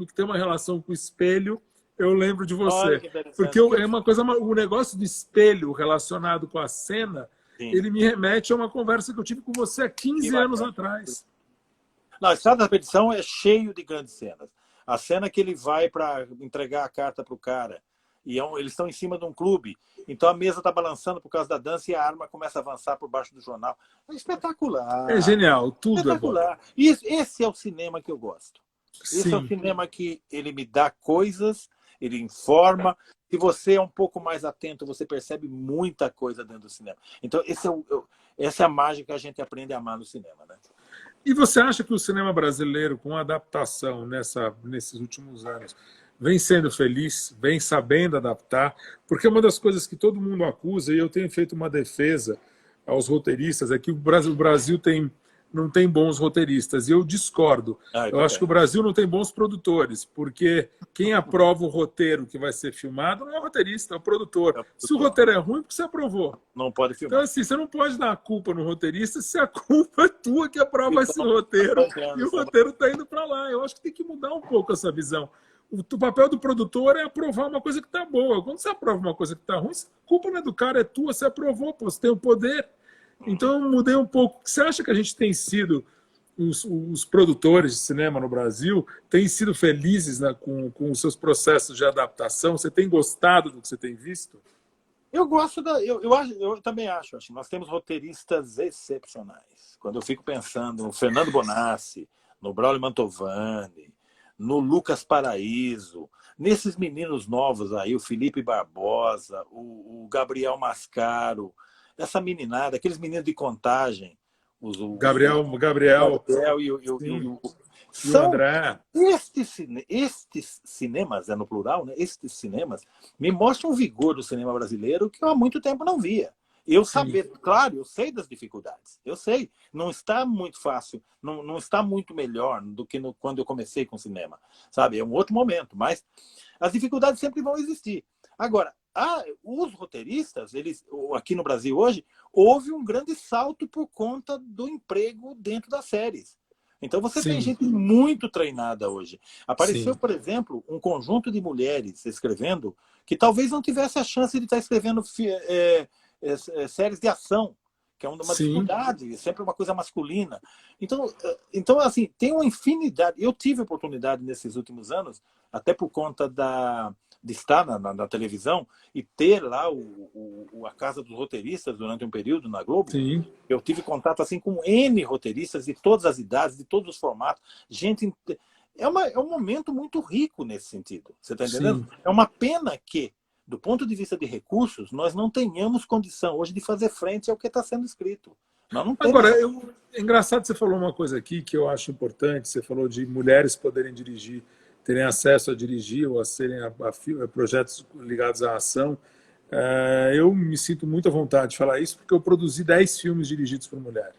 que tem uma relação com o espelho, eu lembro de você. Porque é uma coisa, o negócio do espelho relacionado com a cena, sim, ele me remete a uma conversa que eu tive com você há 15 anos atrás. Não, a Estrada da Perdição é cheio de grandes cenas. A cena que ele vai para entregar a carta para o cara, e eles estão em cima de um clube, então a mesa está balançando por causa da dança e a arma começa a avançar por baixo do jornal. É espetacular. É genial, tudo espetacular. É bom. Esse é o cinema que eu gosto. Esse Sim. é o cinema que ele me dá coisas, ele informa. Se você é um pouco mais atento, você percebe muita coisa dentro do cinema. Então, essa é a mágica que a gente aprende a amar no cinema, né? E você acha que o cinema brasileiro, com a adaptação nesses últimos anos, vem sendo feliz, vem sabendo adaptar? Porque uma das coisas que todo mundo acusa, e eu tenho feito uma defesa aos roteiristas, é que o Brasil não tem bons roteiristas. E eu discordo. Eu acho que o Brasil não tem bons produtores, porque quem aprova o roteiro que vai ser filmado não é o roteirista, é o produtor. Se o roteiro é ruim, porque você aprovou. Não pode filmar. Então, assim, você não pode dar a culpa no roteirista se a culpa é tua que aprova esse roteiro e o roteiro está indo para lá. Eu acho que tem que mudar um pouco essa visão. O papel do produtor é aprovar uma coisa que está boa. Quando você aprova uma coisa que está ruim, a culpa não é do cara, é tua, você aprovou, pô, você tem o poder. Então, eu mudei um pouco. Você acha que a gente tem sido, os produtores de cinema no Brasil, têm sido felizes com os seus processos de adaptação? Você tem gostado do que você tem visto? Eu gosto eu também acho. Nós temos roteiristas excepcionais. Quando eu fico pensando no Fernando Bonassi, no Braulio Mantovani, no Lucas Paraíso, nesses meninos novos aí, o Felipe Barbosa, o Gabriel Mascaro, essa meninada, aqueles meninos de Contagem, o Gabriel e o André. Estes cinemas, no plural, né? Estes cinemas me mostram um vigor do cinema brasileiro que eu há muito tempo não via. Claro, eu sei das dificuldades, eu sei, não está muito fácil, não está muito melhor do que quando eu comecei com cinema, sabe? É um outro momento, mas as dificuldades sempre vão existir. Agora, os roteiristas, aqui no Brasil hoje, houve um grande salto por conta do emprego dentro das séries. Então você tem Sim, gente muito treinada hoje. Apareceu, sim, por exemplo, um conjunto de mulheres escrevendo que talvez não tivesse a chance de estar escrevendo séries de ação, que é uma sim. dificuldade, sempre uma coisa masculina. Então, assim, tem uma infinidade. Eu tive oportunidade nesses últimos anos, até por conta de estar na televisão e ter lá a Casa dos Roteiristas durante um período na Globo. Sim, Eu tive contato assim com N roteiristas de todas as idades, de todos os formatos. Gente, é um momento muito rico nesse sentido. Você está entendendo? sim. É uma pena que, do ponto de vista de recursos, nós não tenhamos condição hoje de fazer frente ao que está sendo escrito. Nós não temos Agora, essa. é engraçado que você falou uma coisa aqui que eu acho importante. Você falou de mulheres poderem dirigir, terem acesso a dirigir ou a serem a projetos ligados à ação. Eu me sinto muito à vontade de falar isso porque eu produzi 10 filmes dirigidos por mulher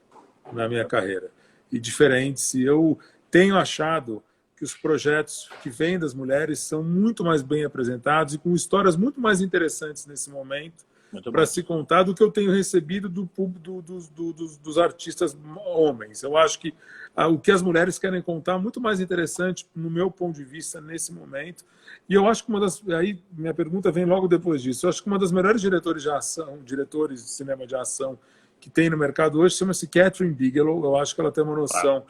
na minha carreira. E diferentes. E eu tenho achado que os projetos que vêm das mulheres são muito mais bem apresentados e com histórias muito mais interessantes nesse momento Muito para bom. se contar do que eu tenho recebido dos artistas homens. Eu acho que o que as mulheres querem contar é muito mais interessante, no meu ponto de vista, nesse momento. E eu acho que aí minha pergunta vem logo depois disso. Eu acho que uma das melhores diretores de ação, diretores de cinema de ação que tem no mercado hoje chama-se Catherine Bigelow. Eu acho que ela tem uma Claro. noção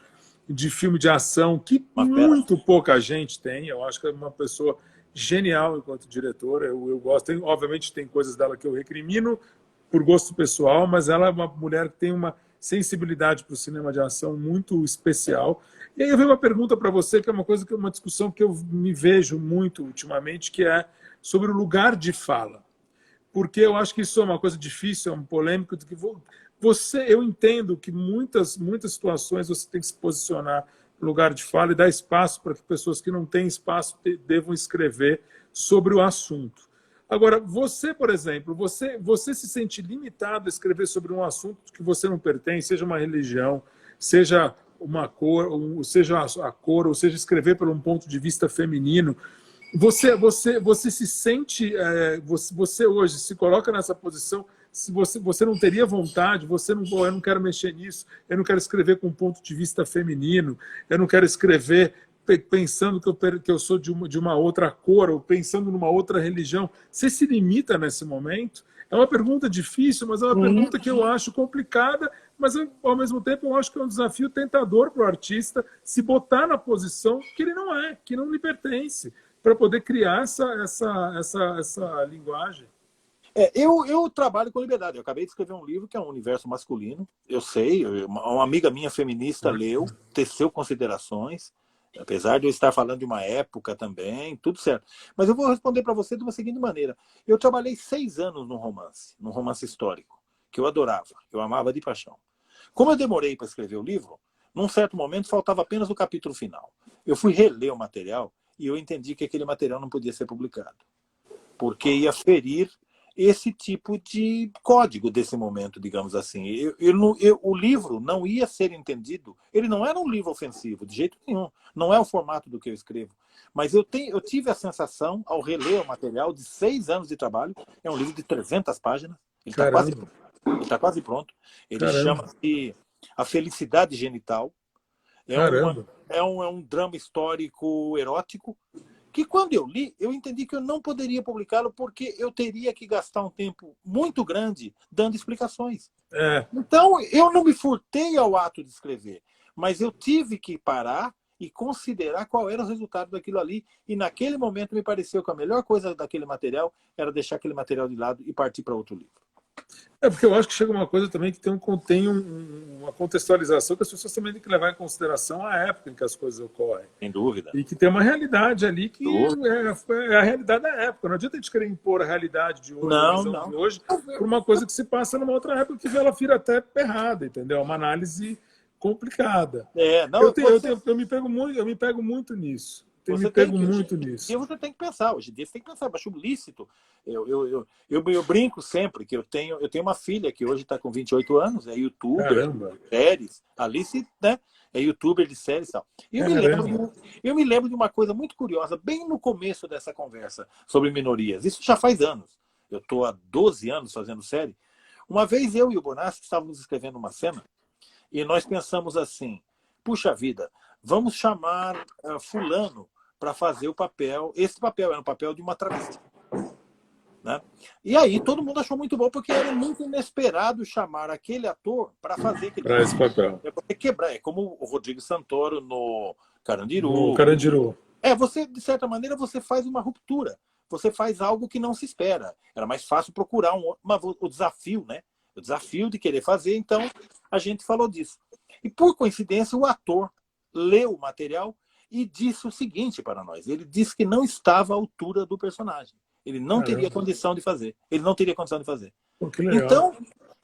de filme de ação que Uma fera. muito pouca gente tem. Eu acho que é uma pessoa genial enquanto diretora. Eu gosto. Obviamente, tem coisas dela que eu recrimino por gosto pessoal, mas ela é uma mulher que tem uma sensibilidade para o cinema de ação muito especial. E aí eu venho uma pergunta para você, que é uma discussão que eu me vejo muito ultimamente, que é sobre o lugar de fala. Porque eu acho que isso é uma coisa difícil, é um polêmico. Eu entendo que muitas situações você tem que se posicionar no lugar de fala e dar espaço para que pessoas que não têm espaço devam escrever sobre o assunto. Agora, você, por exemplo, você se sente limitado a escrever sobre um assunto que você não pertence, seja uma religião, seja uma cor, seja a cor, ou seja, escrever por um ponto de vista feminino. Você se sente, você hoje se coloca nessa posição, se você não teria vontade, eu não quero mexer nisso, eu não quero escrever com um ponto de vista feminino, eu não quero escrever pensando que eu sou de uma outra cor, ou pensando numa outra religião. Você se limita nesse momento? É uma pergunta difícil, mas é uma pergunta que eu acho complicada, mas ao mesmo tempo eu acho que é um desafio tentador para o artista se botar na posição que ele não é, que não lhe pertence, para poder criar essa linguagem. Eu trabalho com liberdade. Eu acabei de escrever um livro que é um universo masculino. Eu sei, uma amiga minha feminista leu, teceu considerações, apesar de eu estar falando de uma época também, tudo certo. Mas eu vou responder para você de uma seguinte maneira. Eu trabalhei 6 anos num romance histórico, que eu adorava, eu amava de paixão. Como eu demorei para escrever o livro, num certo momento faltava apenas o capítulo final. Eu fui reler o material e eu entendi que aquele material não podia ser publicado, porque ia ferir esse tipo de código desse momento, digamos assim. O livro não ia ser entendido, ele não era um livro ofensivo, de jeito nenhum. Não é o formato do que eu escrevo. Mas eu tive a sensação, ao reler o material de 6 anos de trabalho, é um livro de 300 páginas, ele está quase pronto. Ele está quase pronto. Ele chama-se A Felicidade Genital. É um drama histórico erótico que, quando eu li, eu entendi que eu não poderia publicá-lo porque eu teria que gastar um tempo muito grande dando explicações. Então, eu não me furtei ao ato de escrever, mas eu tive que parar e considerar qual era o resultado daquilo ali. E naquele momento me pareceu que a melhor coisa daquele material era deixar aquele material de lado e partir para outro livro. Porque eu acho que chega uma coisa também que tem uma contextualização que as pessoas também têm que levar em consideração a época em que as coisas ocorrem. Sem dúvida. E que tem uma realidade ali que é a realidade da época. Não adianta a gente querer impor a realidade de hoje, a visão de hoje, por uma coisa que se passa numa outra época que ela vira até errada, entendeu? É uma análise complicada. Eu me pego muito nisso. Eu me pego muito nisso. E você tem que pensar, hoje em dia você tem que pensar, eu acho lícito. Eu brinco sempre que eu tenho uma filha que hoje está com 28 anos, é youtuber, séries, Alice, né? É youtuber de séries e tal. E eu me lembro de uma coisa muito curiosa, bem no começo dessa conversa sobre minorias. Isso já faz anos. Eu estou há 12 anos fazendo série. Uma vez eu e o Bonassi estávamos escrevendo uma cena e nós pensamos assim, puxa vida, vamos chamar fulano para fazer o papel. Esse papel era o papel de uma travesti. Né? E aí todo mundo achou muito bom, porque era muito inesperado chamar aquele ator para fazer aquele Para esse papel. É você quebrar, é como o Rodrigo Santoro no Carandiru. No Carandiru. Você, de certa maneira, você faz uma ruptura. Você faz algo que não se espera. Era mais fácil procurar o desafio, né? O desafio de querer fazer, então a gente falou disso. E por coincidência, o ator leu o material e disse o seguinte para nós. Ele disse que não estava à altura do personagem. Ele não teria condição de fazer. Ele não teria condição de fazer. Pô, que legal.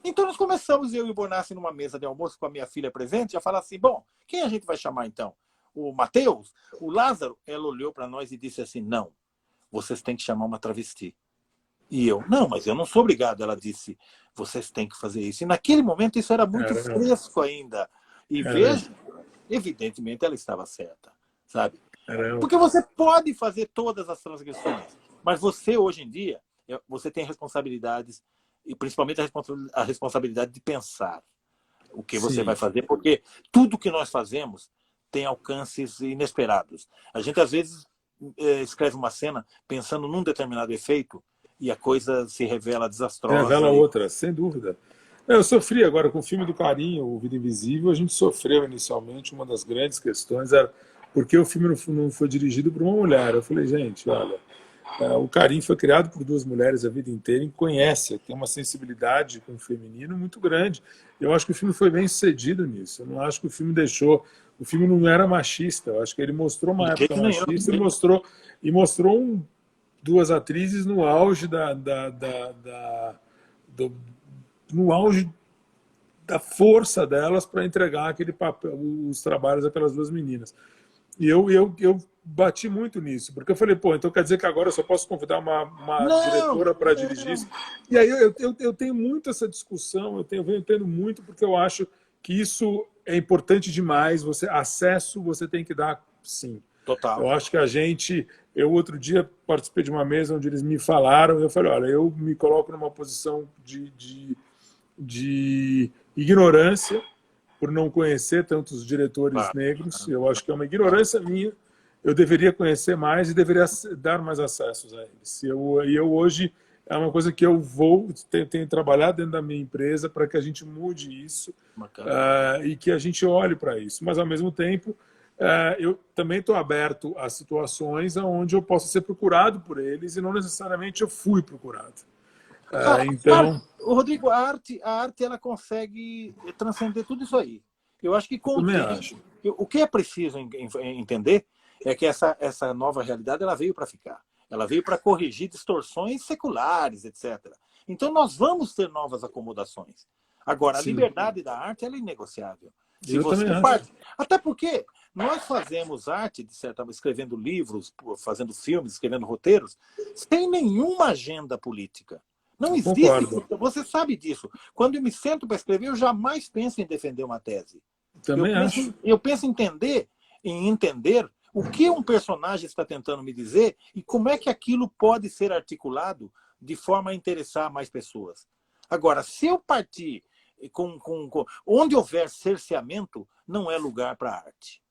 Então nós começamos, eu e o Bonassi, numa mesa de almoço com a minha filha presente, a falar assim, bom, quem a gente vai chamar então? O Matheus? O Lázaro? Ela olhou para nós e disse assim, não, vocês têm que chamar uma travesti. E eu, não, mas eu não sou obrigado. Ela disse, vocês têm que fazer isso. E naquele momento isso era muito fresco ainda. E veja, evidentemente ela estava certa, sabe? Porque você pode fazer todas as transgressões, mas você, hoje em dia, você tem responsabilidades, e principalmente a responsabilidade de pensar o que você vai fazer, porque tudo que nós fazemos tem alcances inesperados. A gente, às vezes, escreve uma cena pensando num determinado efeito e a coisa se revela desastrosa. Revela outra, sem dúvida. Eu sofri agora com o filme do Carinho, O Vida Invisível, a gente sofreu inicialmente, uma das grandes questões era porque o filme não foi dirigido por uma mulher. Eu falei, gente, olha, o Carinho foi criado por duas mulheres a vida inteira e conhece, tem uma sensibilidade com o feminino muito grande. Eu acho que o filme foi bem sucedido nisso. Eu não acho que o filme deixou... O filme não era machista. Eu acho que ele mostrou uma época machista e mostrou duas atrizes no auge no auge da força delas para entregar aquele papel, os trabalhos daquelas duas meninas. E eu bati muito nisso, porque eu falei, pô, então quer dizer que agora eu só posso convidar uma diretora para dirigir isso? E aí eu tenho muito essa discussão, eu venho tendo muito, porque eu acho que isso é importante demais, acesso você tem que dar, sim. Total. Eu acho que eu outro dia participei de uma mesa onde eles me falaram, e eu falei, olha, eu me coloco numa posição de ignorância, por não conhecer tantos diretores negros. Eu acho que é uma ignorância minha. Eu deveria conhecer mais e deveria dar mais acessos a eles. E eu hoje, é uma coisa que eu tenho trabalhado dentro da minha empresa para que a gente mude isso e que a gente olhe para isso. Mas, ao mesmo tempo, eu também estou aberto a situações onde eu possa ser procurado por eles e não necessariamente eu fui procurado. Então, Rodrigo, a arte ela consegue transcender tudo isso aí. Eu acho que com o tempo, o que é preciso entender é que essa nova realidade ela veio para ficar. Ela veio para corrigir distorções seculares, etc. Então nós vamos ter novas acomodações. Agora, a liberdade da arte ela é inegociável. Até porque nós fazemos arte, de certa forma, escrevendo livros, fazendo filmes, escrevendo roteiros, sem nenhuma agenda política. Não existe. Você sabe disso. Quando eu me sento para escrever, eu jamais penso em defender uma tese. Eu penso em entender o que um personagem está tentando me dizer e como é que aquilo pode ser articulado de forma a interessar mais pessoas. Agora, se eu partir onde houver cerceamento, não é lugar para arte.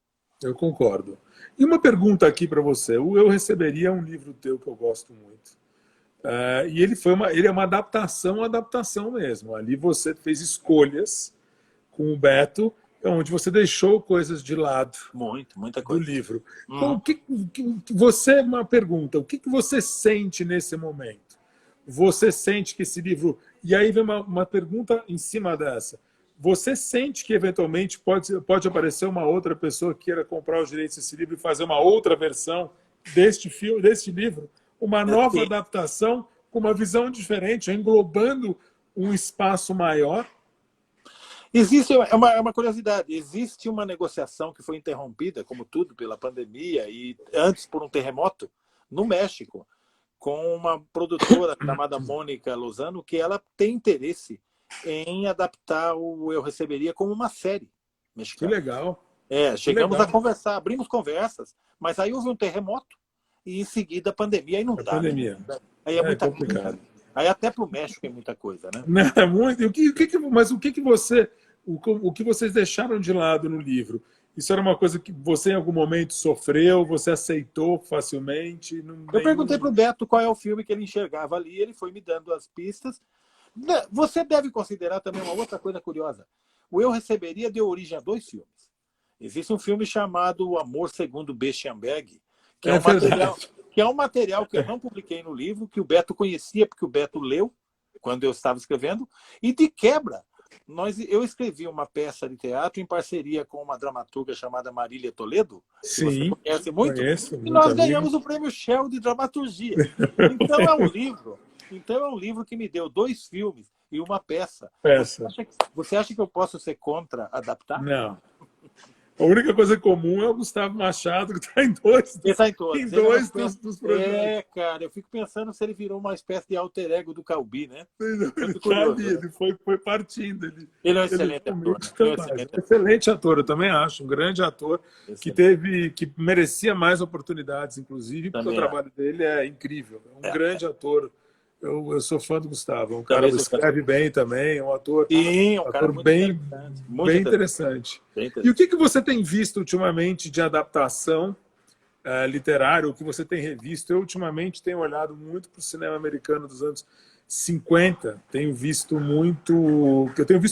Eu concordo. E uma pergunta aqui para você. Eu receberia um livro teu que eu gosto muito. E ele é uma adaptação mesmo. Ali você fez escolhas com o Beto, onde você deixou coisas de lado muita coisa do livro. Então, uma pergunta, o que você sente nesse momento? Você sente que esse livro... E aí vem uma pergunta em cima dessa. Você sente que, eventualmente, pode aparecer uma outra pessoa que queira comprar os direitos desse livro e fazer uma outra versão deste livro? Uma nova adaptação com uma visão diferente, englobando um espaço maior? Existe uma curiosidade. Existe uma negociação que foi interrompida, como tudo, pela pandemia e antes por um terremoto, no México, com uma produtora chamada Mônica Lozano, que ela tem interesse em adaptar o Eu Receberia como uma série mexicana. Que legal. Chegamos a conversar, abrimos conversas, mas aí houve um terremoto e em seguida a pandemia, aí não dá. Pandemia. Né? Aí é muita complicado. coisa. Aí até para o México é muita coisa, né? Não, é muito. Mas o que vocês deixaram de lado no livro Isso era uma coisa que você em algum momento sofreu, você aceitou facilmente? Eu perguntei para o Beto qual é o filme que ele enxergava ali, ele foi me dando as pistas. Você deve considerar também uma outra coisa curiosa. O Eu Receberia deu origem a 2 filmes. Existe um filme chamado O Amor Segundo B. Schoenberg, que é um material que eu não publiquei no livro, que o Beto conhecia, porque o Beto leu quando eu estava escrevendo, e de quebra, eu escrevi uma peça de teatro em parceria com uma dramaturga chamada Marília Toledo, que você conhece muito, conheço, e nós ganhamos o prêmio Shell de dramaturgia. Então é um livro que me deu 2 filmes e uma peça. Você acha que eu posso ser contra adaptar? Não. A única coisa comum é o Gustavo Machado, que está em 2 dos projetos. Cara, eu fico pensando se ele virou uma espécie de alter ego do Calbi, né? Ele foi partindo. Ele é um excelente ator. Excelente ator, eu também acho. Um grande ator que merecia mais oportunidades, inclusive, porque o trabalho dele é incrível. É um grande ator. Eu sou fã do Gustavo. É um cara que escreve bem também, é um ator, bem interessante. E o que você tem visto ultimamente de adaptação literária, o que você tem revisto? Eu ultimamente tenho olhado muito para o cinema americano dos anos 50. Eu tenho visto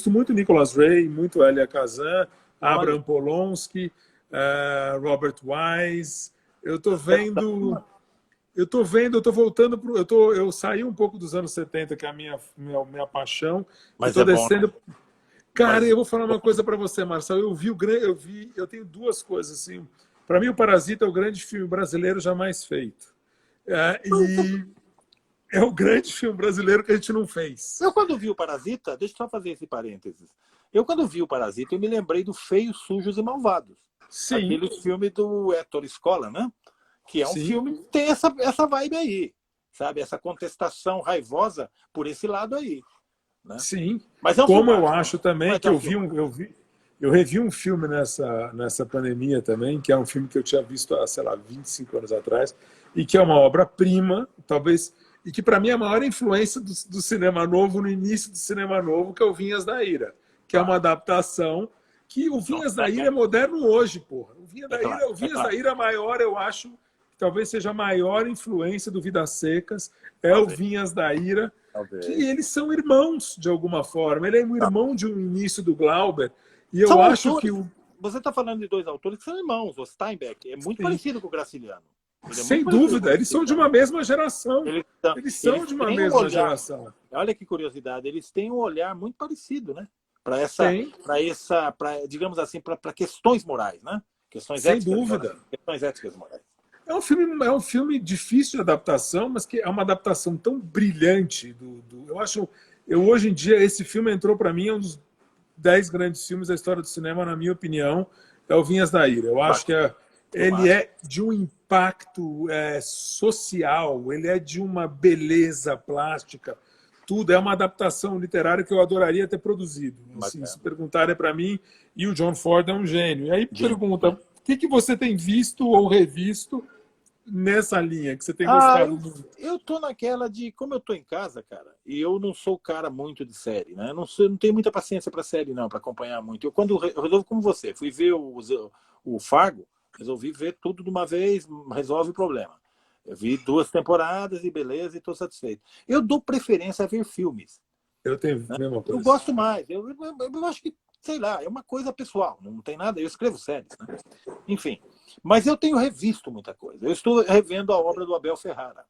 muito Nicholas Ray, muito Elia Kazan, Abraham Polonsky, Robert Wise. Eu estou voltando eu saí um pouco dos anos 70, que é a minha paixão. Mas descendo. Bom, né? Cara, eu vou falar uma coisa para você, Marcelo. Eu tenho 2 coisas assim. Para mim, o Parasita é o grande filme brasileiro jamais feito. E é o grande filme brasileiro que a gente não fez. Eu, quando vi o Parasita, deixa eu só fazer esse parênteses. Eu, quando vi o Parasita, eu me lembrei do Feios, Sujos e Malvados. Sim. Aquele filme do Héctor Scola, né? Que é um filme que tem essa vibe aí, sabe? Essa contestação raivosa por esse lado aí. Né? Sim. Mas é um como filme, eu acho também que eu revi um filme nessa pandemia também, que é um filme que eu tinha visto há, sei lá, 25 anos atrás, e que é uma obra-prima, talvez, e que para mim é a maior influência do cinema novo, no início do cinema novo, que é o Vinhas da Ira, que é uma adaptação que o Vinhas da Ira é moderno hoje, porra. O Vinhas da Ira maior, eu acho, talvez seja a maior influência do Vidas Secas, o Vinhas da Ira, que eles são irmãos, de alguma forma. Ele é um irmão de um início do Glauber, e eu acho que Você está falando de 2 autores que são irmãos. O Steinbeck é muito parecido com o Graciliano. Sem dúvida, eles são de uma mesma geração. Eles são de uma mesma geração. Olha que curiosidade, eles têm um olhar muito parecido, né? Digamos assim, para questões morais, né? Questões éticas e morais. É um filme difícil de adaptação, mas que é uma adaptação tão brilhante. Hoje em dia, esse filme entrou para mim, é um dos 10 grandes filmes da história do cinema, na minha opinião, é o Vinhas da Ira. Eu acho que ele é de um impacto social, ele é de uma beleza plástica, tudo. É uma adaptação literária que eu adoraria ter produzido. Assim, se perguntarem para mim, e o John Ford é um gênio. E aí pergunta, o que você tem visto ou revisto nessa linha que você tem gostado muito? Eu tô naquela de, como eu tô em casa, cara, e eu não sou cara muito de série, né? Não tenho muita paciência para série, não, para acompanhar muito. Eu resolvo como você, fui ver o Fargo, resolvi ver tudo de uma vez, resolve o problema. Eu vi 2 temporadas e beleza, e estou satisfeito. Eu dou preferência a ver filmes. Eu tenho a mesma coisa. Eu gosto mais. Eu acho que, sei lá, é uma coisa pessoal, não tem nada. Eu escrevo séries, né? Enfim. Mas eu tenho revisto muita coisa. Eu estou revendo a obra do Abel Ferrara.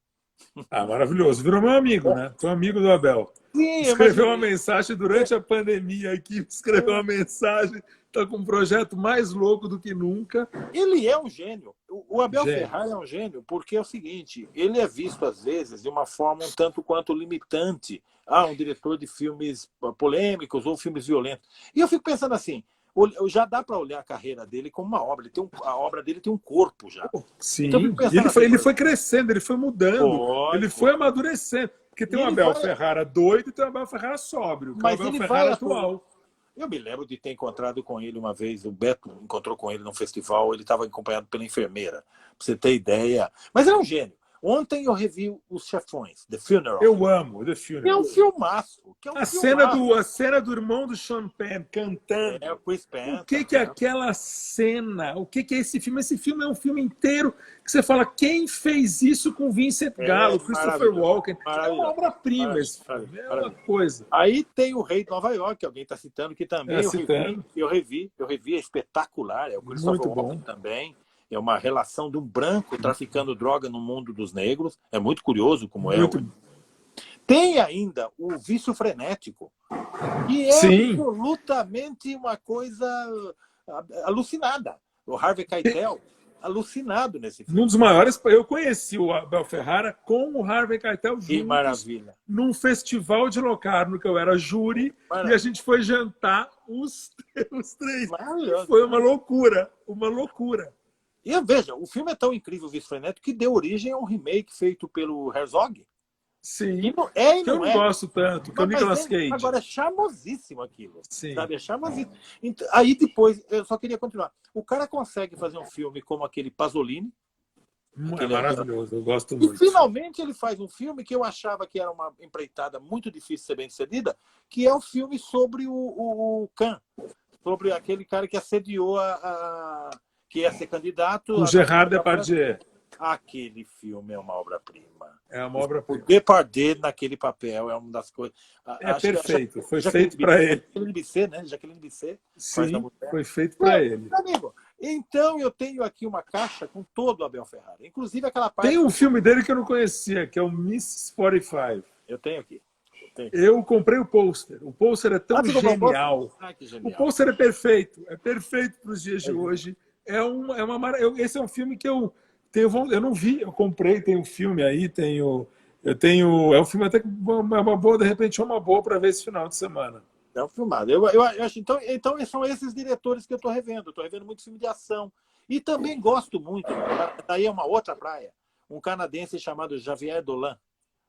Maravilhoso. Virou meu amigo, né? Sou amigo do Abel. Sim, escreveu uma mensagem durante a pandemia aqui, escreveu uma mensagem, está com um projeto mais louco do que nunca. Ele é um gênio. O Abel Ferrara é um gênio, porque é o seguinte, ele é visto, às vezes, de uma forma um tanto quanto limitante. Um diretor de filmes polêmicos ou filmes violentos. E eu fico pensando assim, já dá para olhar a carreira dele como uma obra. A obra dele tem um corpo já. Sim, então, ele foi crescendo, ele foi mudando, ele foi amadurecendo. Porque tem o Abel Ferrara doido e tem o Abel Ferrara sóbrio, que é o Abel Ferrara atual. Eu me lembro de ter encontrado com ele uma vez, o Beto encontrou com ele num festival, ele estava acompanhado pela enfermeira, para você ter ideia. Mas ele é um gênio. Ontem eu revi Os Chefões, The Funeral. Eu amo The Que é Funeral. um filmaço. Que é um A filmaço. cena do irmão do Sean Penn cantando. É o Chris Penn. O que é aquela cena? O que é esse filme? Esse filme é um filme inteiro que você fala, quem fez isso com Vincent Gallo, Christopher Walken? É uma obra-prima esse filme. É uma coisa. Aí tem O Rei de Nova York, que alguém está citando, que também eu revi, é espetacular. É o Christopher Walken também. É uma relação de um branco traficando droga no mundo dos negros. É muito curioso como é. Tem ainda o Vício Frenético, que é absolutamente uma coisa alucinada. O Harvey Keitel, alucinado nesse filme. Um dos maiores... Eu conheci o Abel Ferrara com o Harvey Keitel juntos. Que maravilha. Num festival de Locarno, que eu era júri, e a gente foi jantar os três. Foi uma loucura, uma loucura. E veja, o filme é tão incrível, o Vício Frenético, que deu origem a um remake feito pelo Herzog. Sim, que eu não gosto tanto, que é o Nicolas Cage. Agora é charmosíssimo aquilo. Sim. Sabe? É charmosíssimo. Então, aí depois, eu só queria continuar. O cara consegue fazer um filme como aquele Pasolini. É maravilhoso, eu gosto muito. E finalmente ele faz um filme que eu achava que era uma empreitada muito difícil de ser bem sucedida, que é o filme sobre o Khan. Sobre aquele cara que assediou que ia ser candidato... O Gerard Depardieu. Aquele filme é uma obra-prima. É uma obra-prima. O Depardieu naquele papel é uma das coisas... É perfeito. Foi feito para ele. Jacqueline Bisset, né? Jacqueline Bisset. Sim, foi feito para ele. Amigo, então eu tenho aqui uma caixa com todo o Abel Ferrara. Inclusive aquela parte... Tem um filme dele que eu não conhecia, que é o Miss 45. Eu tenho aqui. Eu comprei o pôster. O pôster é tão genial. Que genial. O pôster é perfeito. É perfeito para os dias de hoje. Esse é um filme que eu não vi, eu comprei, tem um filme aí, é um filme até que uma boa, de repente é uma boa para ver esse final de semana. É um filmado. Eu acho, então são esses diretores que eu estou revendo. Estou revendo muito filme de ação. E também gosto muito, daí é uma outra praia, um canadense chamado Javier Dolan.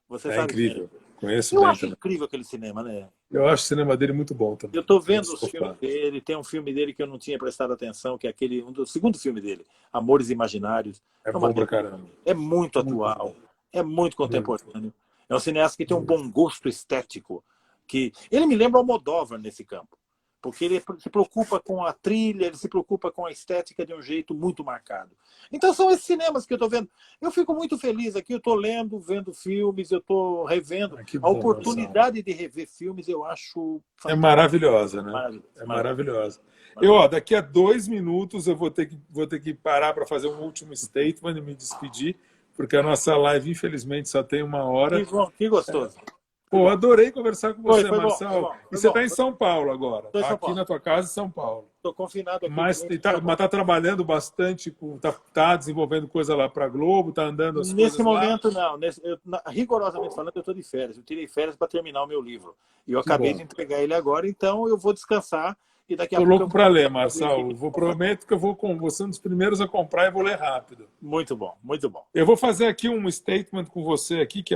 Você sabe incrível. Conheço eu bem acho também. Incrível aquele cinema, né? Eu acho o cinema dele muito bom também. Eu estou vendo os filmes dele, tem um filme dele que eu não tinha prestado atenção, que é o segundo filme dele, Amores Imaginários. É bom pra caramba. É muito atual, é muito contemporâneo. É um cineasta que tem um bom gosto estético. Ele me lembra o Almodóvar nesse campo. Porque ele se preocupa com a trilha, ele se preocupa com a estética de um jeito muito marcado. Então são esses cinemas que eu estou vendo. Eu fico muito feliz aqui, eu estou lendo, vendo filmes, eu estou revendo. A oportunidade de rever filmes eu acho fantástica. É maravilhosa, né? Maravilhosa. Daqui a 2 minutos eu vou ter que parar para fazer um último statement e me despedir, porque a nossa live, infelizmente, só tem 1 hora. Que gostoso. Pô, adorei conversar com você, foi Marcelo. Bom. E você está em São Paulo agora. Tô em São aqui Paulo. Na tua casa em São Paulo. Estou confinado aqui. Mas está trabalhando bastante, está desenvolvendo coisa lá para a Globo, está andando as coisas Nesse momento, lá. Não. Rigorosamente falando, eu estou de férias. Eu tirei férias para terminar o meu livro. E eu acabei de entregar ele agora, então eu vou descansar. E daqui a pouco. Estou louco para ler, Marcelo. Prometo que eu vou ser um dos primeiros a comprar e vou ler rápido. Muito bom, muito bom. Eu vou fazer aqui um statement com você aqui, que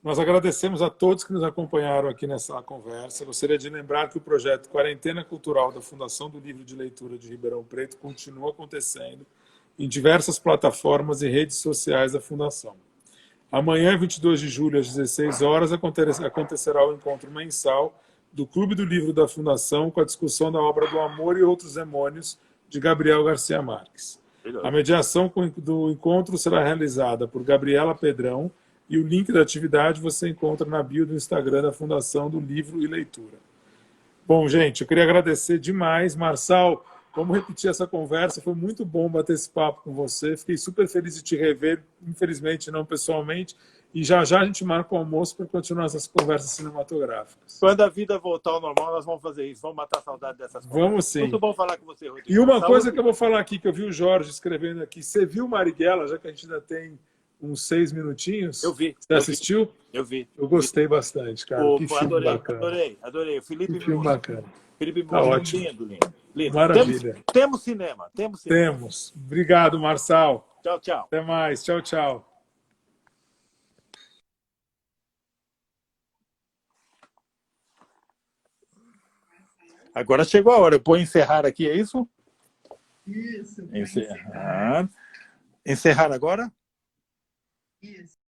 nós agradecemos a todos que nos acompanharam aqui nessa conversa. Gostaria de lembrar que o projeto Quarentena Cultural da Fundação do Livro de Leitura de Ribeirão Preto continua acontecendo em diversas plataformas e redes sociais da Fundação. Amanhã, 22 de julho, às 16 horas, acontecerá o encontro mensal do Clube do Livro da Fundação com a discussão da obra Do Amor e Outros Demônios, de Gabriel Garcia Marques. A mediação do encontro será realizada por Gabriela Pedrão, e o link da atividade você encontra na bio do Instagram da Fundação do Livro e Leitura. Bom, gente, eu queria agradecer demais. Marçal, vamos repetir essa conversa. Foi muito bom bater esse papo com você. Fiquei super feliz de te rever, infelizmente não pessoalmente. E já já a gente marca o almoço para continuar essas conversas cinematográficas. Quando a vida voltar ao normal, nós vamos fazer isso. Vamos matar a saudade dessas coisas. Vamos sim. Muito bom falar com você, Rodrigo. E uma coisa que eu vou falar aqui, que eu vi o Jorge escrevendo aqui. Você viu Marighella, já que a gente ainda tem uns 6 minutinhos? Eu vi. Você assistiu? Eu vi. Eu gostei bastante, cara. Que filme bacana. Adorei. O Felipe Que filme bacana. Felipe Tá ótimo. Lindo. Maravilha. Temos cinema. Temos. Obrigado, Marçal. Tchau. Até mais. Tchau. Agora chegou a hora. Eu vou encerrar aqui, é isso? Isso. Encerrar. Encerrar agora? Isso.